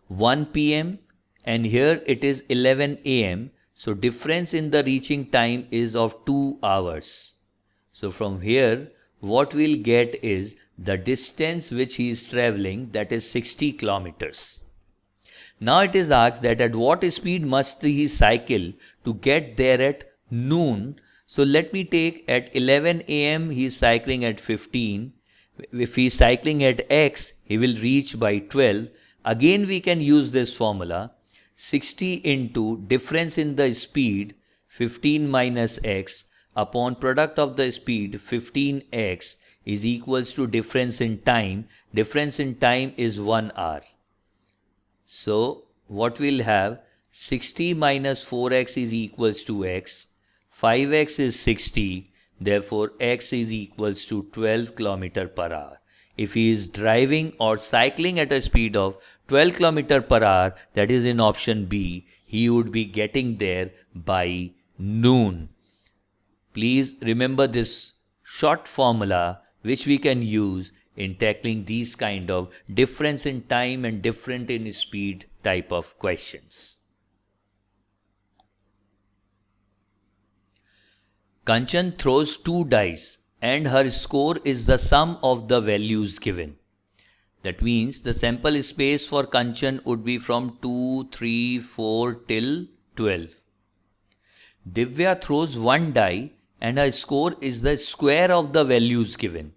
1 p.m. and here it is 11 a.m. So difference in the reaching time is of 2 hours. So from here what we'll get is the distance which he is traveling, that is 60 kilometers. Now it is asked that at what speed must he cycle to get there at noon. So let me take at 11 a.m. he is cycling at 15. If he is cycling at x, he will reach by 12. Again we can use this formula. 60 into difference in the speed 15 minus x upon product of the speed 15x is equals to difference in time. Difference in time is 1 hour. So what we'll have, 60 minus 4x is equals to x. 5x is 60. Therefore, x is equals to 12 km per hour. If he is driving or cycling at a speed of 12 km per hour, that is in option B, he would be getting there by noon. Please remember this short formula which we can use in tackling these kind of difference in time and different in speed type of questions. Kanchan throws 2 dice and her score is the sum of the values given. That means the sample space for Kanchan would be from 2, 3, 4 till 12. Divya throws 1 die and her score is the square of the values given.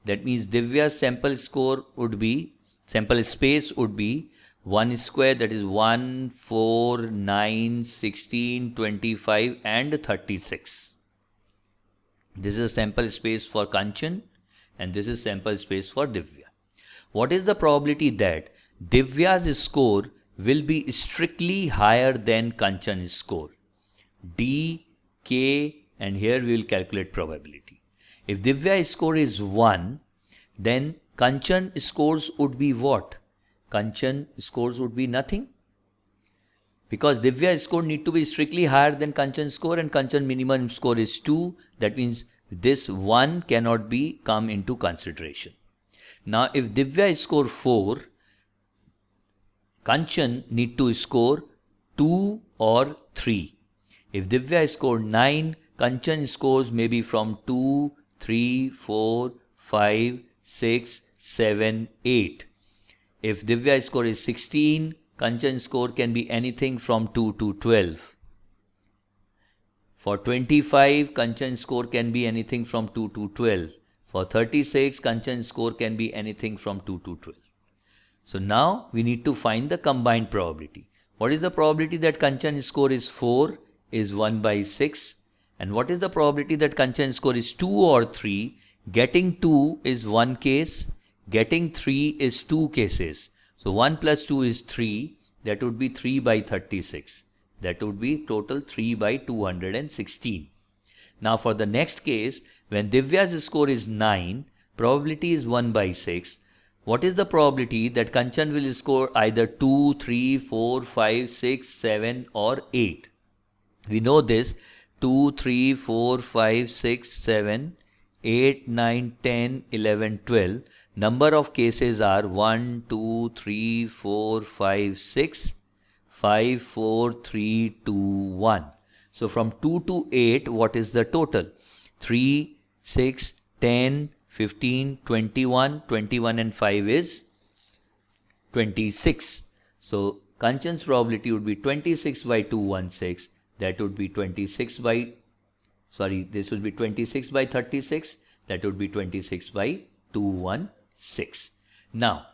That means Divya's sample space would be 1 square, that is 1, 4, 9, 16, 25 and 36. This is a sample space for Kanchan and this is sample space for Divya. What is the probability that Divya's score will be strictly higher than Kanchan's score? D, K, and here we will calculate probability. If Divya's score is 1, then Kanchan scores would be what? Kanchan scores would be nothing. Because Divya's score need to be strictly higher than Kanchan's score and Kanchan minimum score is 2. That means this 1 cannot be come into consideration. Now if Divya score 4, Kanchan need to score 2 or 3. If Divya score 9, Kanchan scores maybe from 2, 3, 4, 5, 6, 7, 8. If Divya score is 16, Kanchan score can be anything from 2 to 12. For 25, Kanchan score can be anything from 2 to 12. For 36, Kanchan score can be anything from 2 to 12. So now we need to find the combined probability. What is the probability that Kanchan score is 4 is 1 by 6. And what is the probability that Kanchan score is 2 or 3? Getting 2 is 1 case. Getting 3 is 2 cases. So 1 plus 2 is 3. That would be 3 by 36. That would be total 3 by 216. Now for the next case, when Divya's score is 9, probability is 1 by 6. What is the probability that Kanchan will score either 2, 3, 4, 5, 6, 7 or 8? We know this 2, 3, 4, 5, 6, 7, 8, 9, 10, 11, 12. Number of cases are 1, 2, 3, 4, 5, 6, 5, 4, 3, 2, 1. So from 2 to 8, what is the total? 3, 6, 10, 15, 21, 21 and 5 is 26. So Kanchan's probability would be 26 by 216. That would be 26 by, this would be 26 by 36. That would be 26 by 216. Now,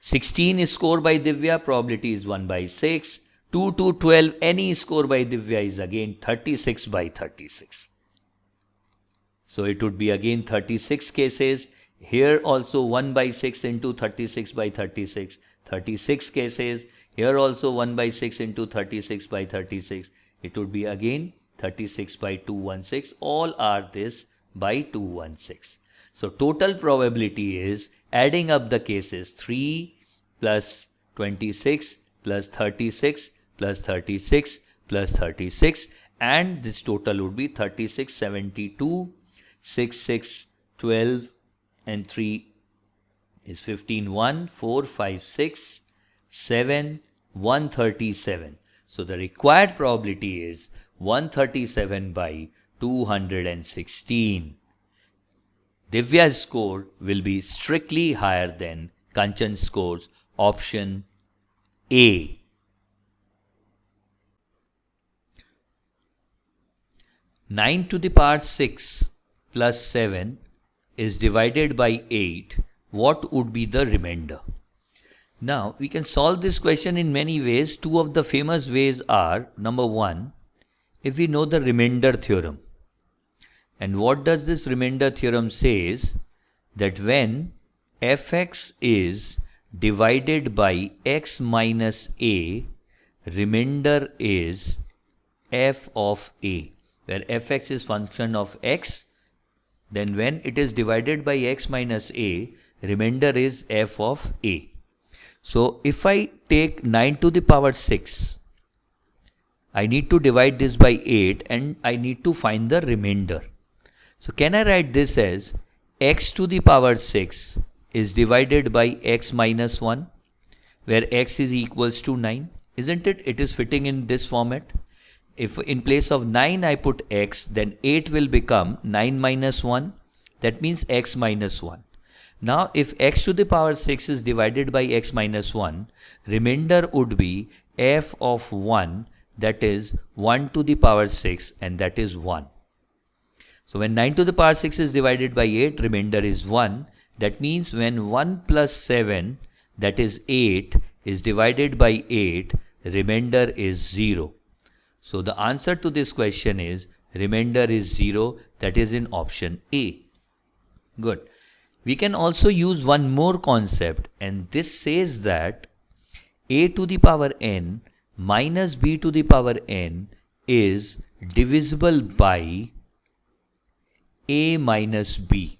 16 is scored by Divya, probability is 1 by 6. 2 to 12, any score by Divya is again 36 by 36. So it would be again 36 cases. Here also 1 by 6 into 36 by 36. 36 cases. Here also 1 by 6 into 36 by 36. It would be again 36 by 216. All are this by 216. So total probability is adding up the cases 3 plus 26 plus 36 plus 36 plus 36 and this total would be 36, 72, 6, 6, 12 and 3 is 15, 1, 4, 5, 6, 7, 137. So the required probability is 137 by 216. Divya's score will be strictly higher than Kanchan's scores. Option A. Nine to the power 6 plus 7 is divided by 8. What would be the remainder? Now, we can solve this question in many ways. Two of the famous ways are, number one, if we know the remainder theorem. And what does this remainder theorem says? That when fx is divided by x minus a, remainder is f of a, where fx is function of x, then when it is divided by x minus a, remainder is f of a. So if I take 9 to the power 6, I need to divide this by 8 and I need to find the remainder. So can I write this as x to the power 6 is divided by x minus 1, where x is equals to 9? Isn't it? It is fitting in this format. If in place of 9 I put x, then 8 will become 9 minus 1. That means x minus 1. Now if x to the power 6 is divided by x minus 1, remainder would be f of 1, that is 1 to the power 6, and that is 1. So when 9 to the power 6 is divided by 8, remainder is 1. That means when 1 plus 7, that is 8, is divided by 8, remainder is 0. So the answer to this question is remainder is 0, that is in option A. Good. We can also use one more concept, and this says that a to the power n minus b to the power n is divisible by a minus b.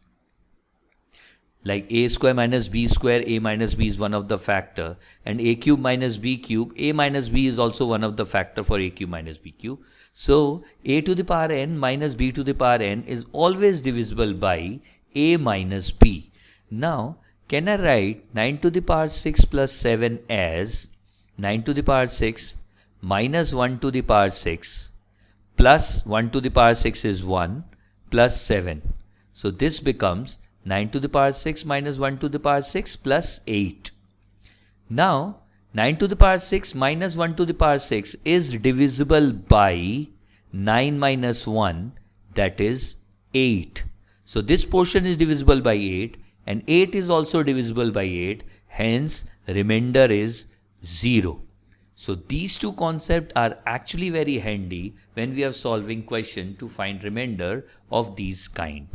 Like a square minus b square, a minus b is one of the factor, and a cube minus b cube, a minus b is also one of the factor for a cube minus b cube. So a to the power n minus b to the power n is always divisible by a minus b. Now can I write 9 to the power 6 plus 7 as 9 to the power 6 minus 1 to the power 6 plus 1 to the power 6 is 1 plus 7. So this becomes 9 to the power 6 minus 1 to the power 6 plus 8. Now 9 to the power 6 minus 1 to the power 6 is divisible by 9 minus 1, that is 8. So this portion is divisible by 8 and 8 is also divisible by 8, hence remainder is 0. So these two concepts are actually very handy when we are solving question to find remainder of these kind.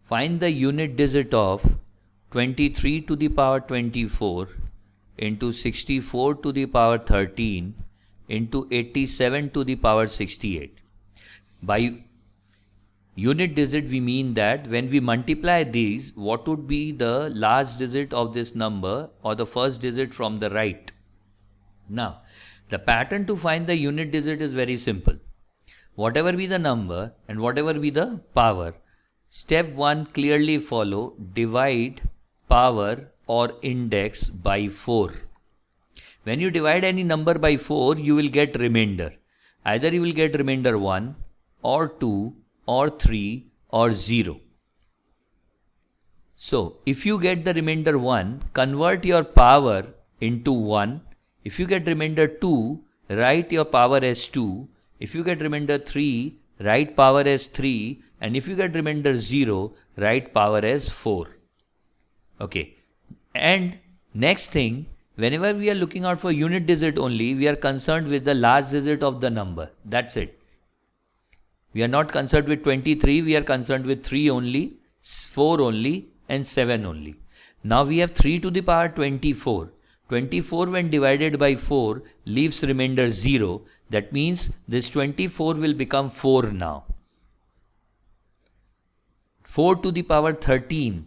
Find the unit digit of 23 to the power 24 into 64 to the power 13 into 87 to the power 68. By unit digit we mean that when we multiply these, what would be the last digit of this number or the first digit from the right. Now the pattern to find the unit digit is very simple. Whatever be the number and whatever be the power, step 1 clearly follow divide power or index by 4. When you divide any number by 4, you will get remainder. Either you will get remainder 1 or 2 or 3 or 0. So if you get the remainder 1, convert your power into 1. If you get remainder 2, write your power as 2. If you get remainder 3, write power as 3. And if you get remainder 0, write power as 4. Okay. And next thing, whenever we are looking out for unit digit only, we are concerned with the last digit of the number. That's it. We are not concerned with 23, we are concerned with 3 only, 4 only and 7 only. Now we have 3 to the power 24. 24 when divided by 4 leaves remainder 0. That means this 24 will become 4 now. 4 to the power 13.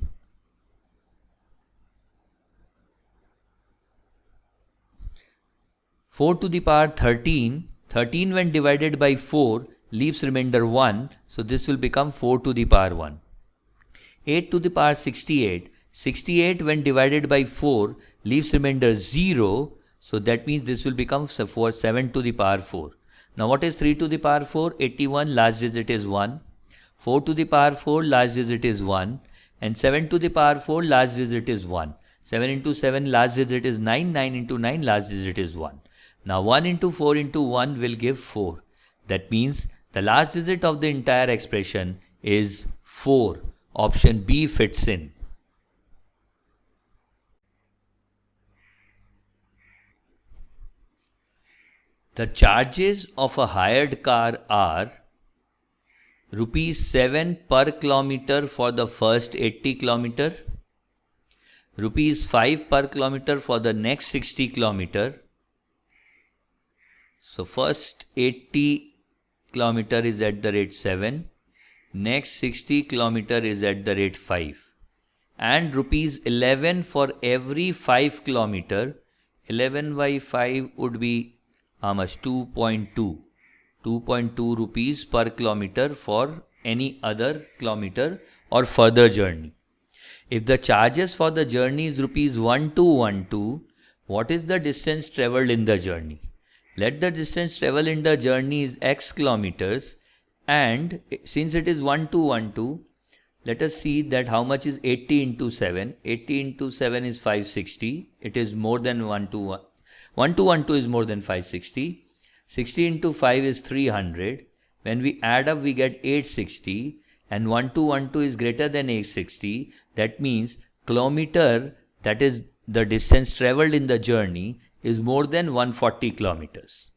4 to the power 13. 13 when divided by 4 leaves remainder 1. So this will become 4 to the power 1. 8 to the power 68. 68 when divided by 4 leaves remainder 0. So that means this will become 7 to the power 4. Now what is 3 to the power 4? 81, last digit is 1. 4 to the power 4, last digit is 1. And 7 to the power 4, last digit is 1. 7 into 7, last digit is 9. 9 into 9, last digit is 1. Now 1 into 4 into 1 will give 4. That means the last digit of the entire expression is 4. Option B fits in. The charges of a hired car are rupees 7 per kilometer for the first 80 kilometer, rupees 5 per kilometer for the next 60 kilometer. So first 80 kilometer is at the rate 7, next 60 kilometer is at the rate 5, and rupees 11 for every 5 kilometer. 11 by 5 would be how much? 2.2. 2.2 rupees per kilometer for any other kilometer or further journey. If the charges for the journey is rupees 1212, what is the distance travelled in the journey? Let the distance travelled in the journey is x kilometers, and since it is 1212, let us see that how much is 80 into 7. 80 into 7 is 560. It is more than 1212. 1212 is more than 560. 60 into 5 is 300. When we add up, we get 860. And 1212 is greater than 860. That means kilometer, that is the distance travelled in the journey, is more than 140 kilometers.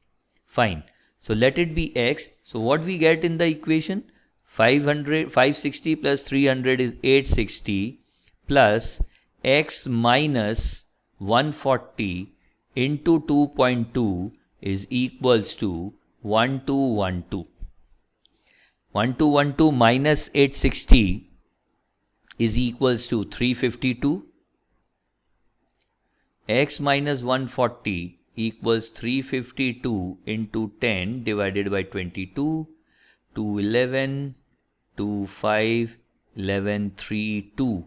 Fine. So let it be x. So what we get in the equation? 560 plus 300 is 860 plus x minus 140 into 2.2 is equals to 1212. 1212 minus 860 is equals to 352. X minus 140 equals 352 into 10 divided by 22, 211, 25, 11, 3, 2.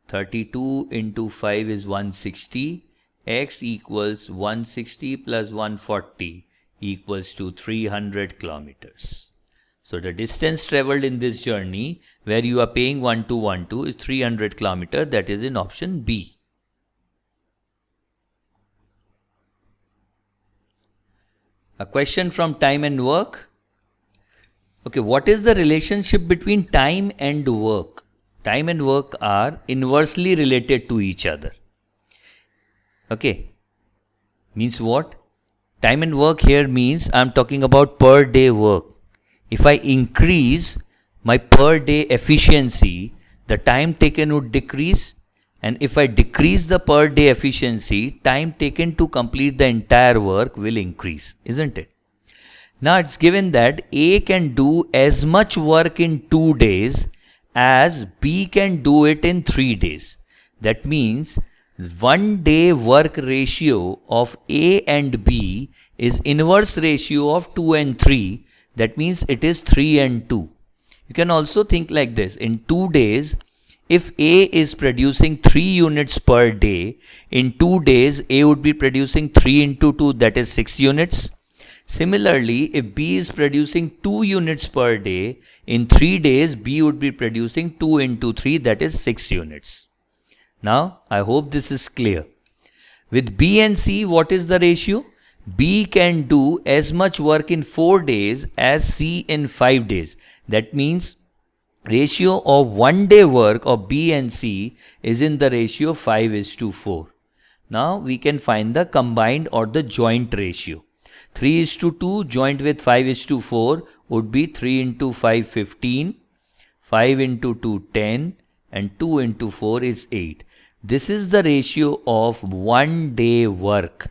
32 into 5 is 160. X equals 160 plus 140 equals to 300 kilometers. So the distance travelled in this journey where you are paying 1212 is 300 kilometers. That is in option B. A question from time and work. Okay, what is the relationship between time and work? Time and work are inversely related to each other. Okay, means what? Time and work here means I am talking about per day work. If I increase my per day efficiency, the time taken would decrease, and if I decrease the per day efficiency, time taken to complete the entire work will increase, isn't it? Now it's given that A can do as much work in 2 days as B can do it in 3 days. That means 1 day work ratio of A and B is inverse ratio of 2 and 3. That means it is 3 and 2. You can also think like this. In 2 days, if A is producing 3 units per day, in 2 days A would be producing 3 into 2, that is 6 units. Similarly, if B is producing 2 units per day, in 3 days B would be producing 2 into 3, that is 6 units. Now, I hope this is clear. With B and C, what is the ratio? B can do as much work in 4 days as C in 5 days. That means ratio of 1 day work of B and C is in the ratio 5:4. Now we can find the combined or the joint ratio. 3:2 joint with 5:4 would be 3 into 5, 15, 5 into 2, 10, and 2 into 4 is 8. This is the ratio of 1 day work.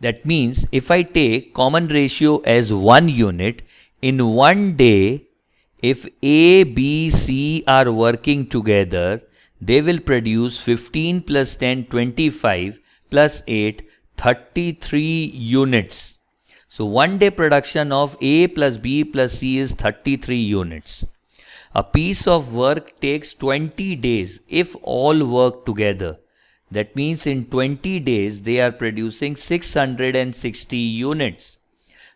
That means if I take common ratio as 1 unit, in 1 day, if A, B, C are working together, they will produce 15 plus 10, 25 plus 8, 33 units. So 1 day production of A plus B plus C is 33 units. A piece of work takes 20 days if all work together. That means in 20 days they are producing 660 units.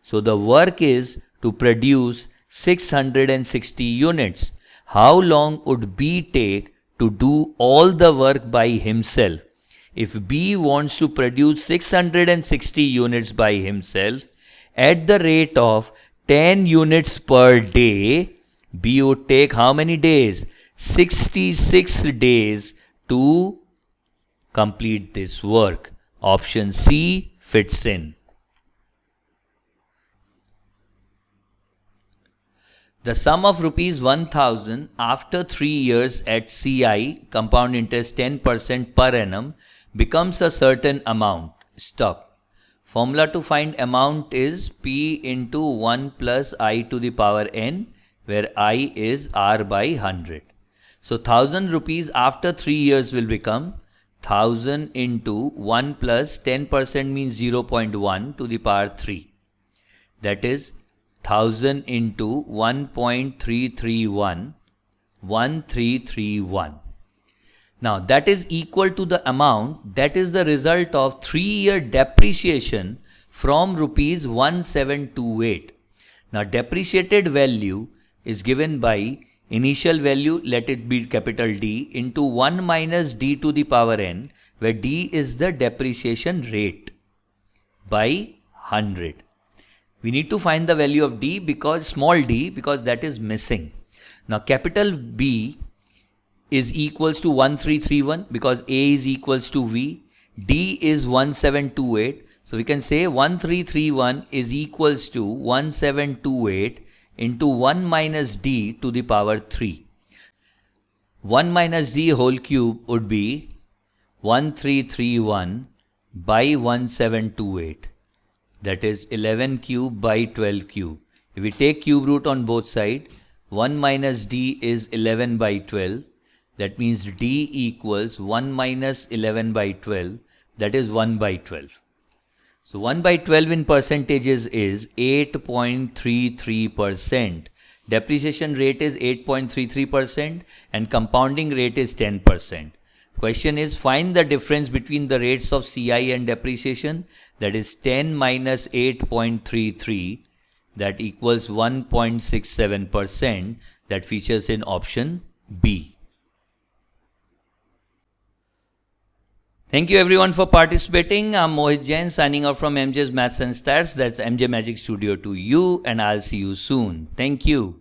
So the work is to produce 660 units. How long would B take to do all the work by himself? If B wants to produce 660 units by himself at the rate of 10 units per day, B would take how many days? 66 days to complete this work. Option C fits in. The sum of rupees 1000 after 3 years at CI, compound interest 10% per annum, becomes a certain amount. Stop. Formula to find amount is P into 1 plus I to the power n, where I is R by 100. So 1000 rupees after 3 years will become 1000 into 1 plus 10% means 0.1 to the power 3. That is 1000 into 1.331, 1331. Now that is equal to the amount that is the result of 3-year depreciation from rupees 1728. Now depreciated value is given by initial value, let it be capital D, into 1 minus D to the power n, where D is the depreciation rate, by 100. We need to find the value of D because small d, because that is missing. Now capital B is equals to 1331 because A is equals to V. D is 1728. So we can say 1331 is equals to 1728 into 1 minus D to the power 3. 1 minus D whole cube would be 1331 by 1728. That is 11 cube by 12 cube. If we take cube root on both sides, 1 minus D is 11 by 12. That means D equals 1 minus 11 by 12. That is 1 by 12. So 1 by 12 in percentages is 8.33%. Depreciation rate is 8.33% and compounding rate is 10%. Question is, find the difference between the rates of CI and depreciation. That is 10 minus 8.33. That equals 1.67%. That features in option B. Thank you everyone for participating. I'm Mohit Jain signing off from MJ's Maths and Stats. That's MJ Magic Studio to you, and I'll see you soon. Thank you.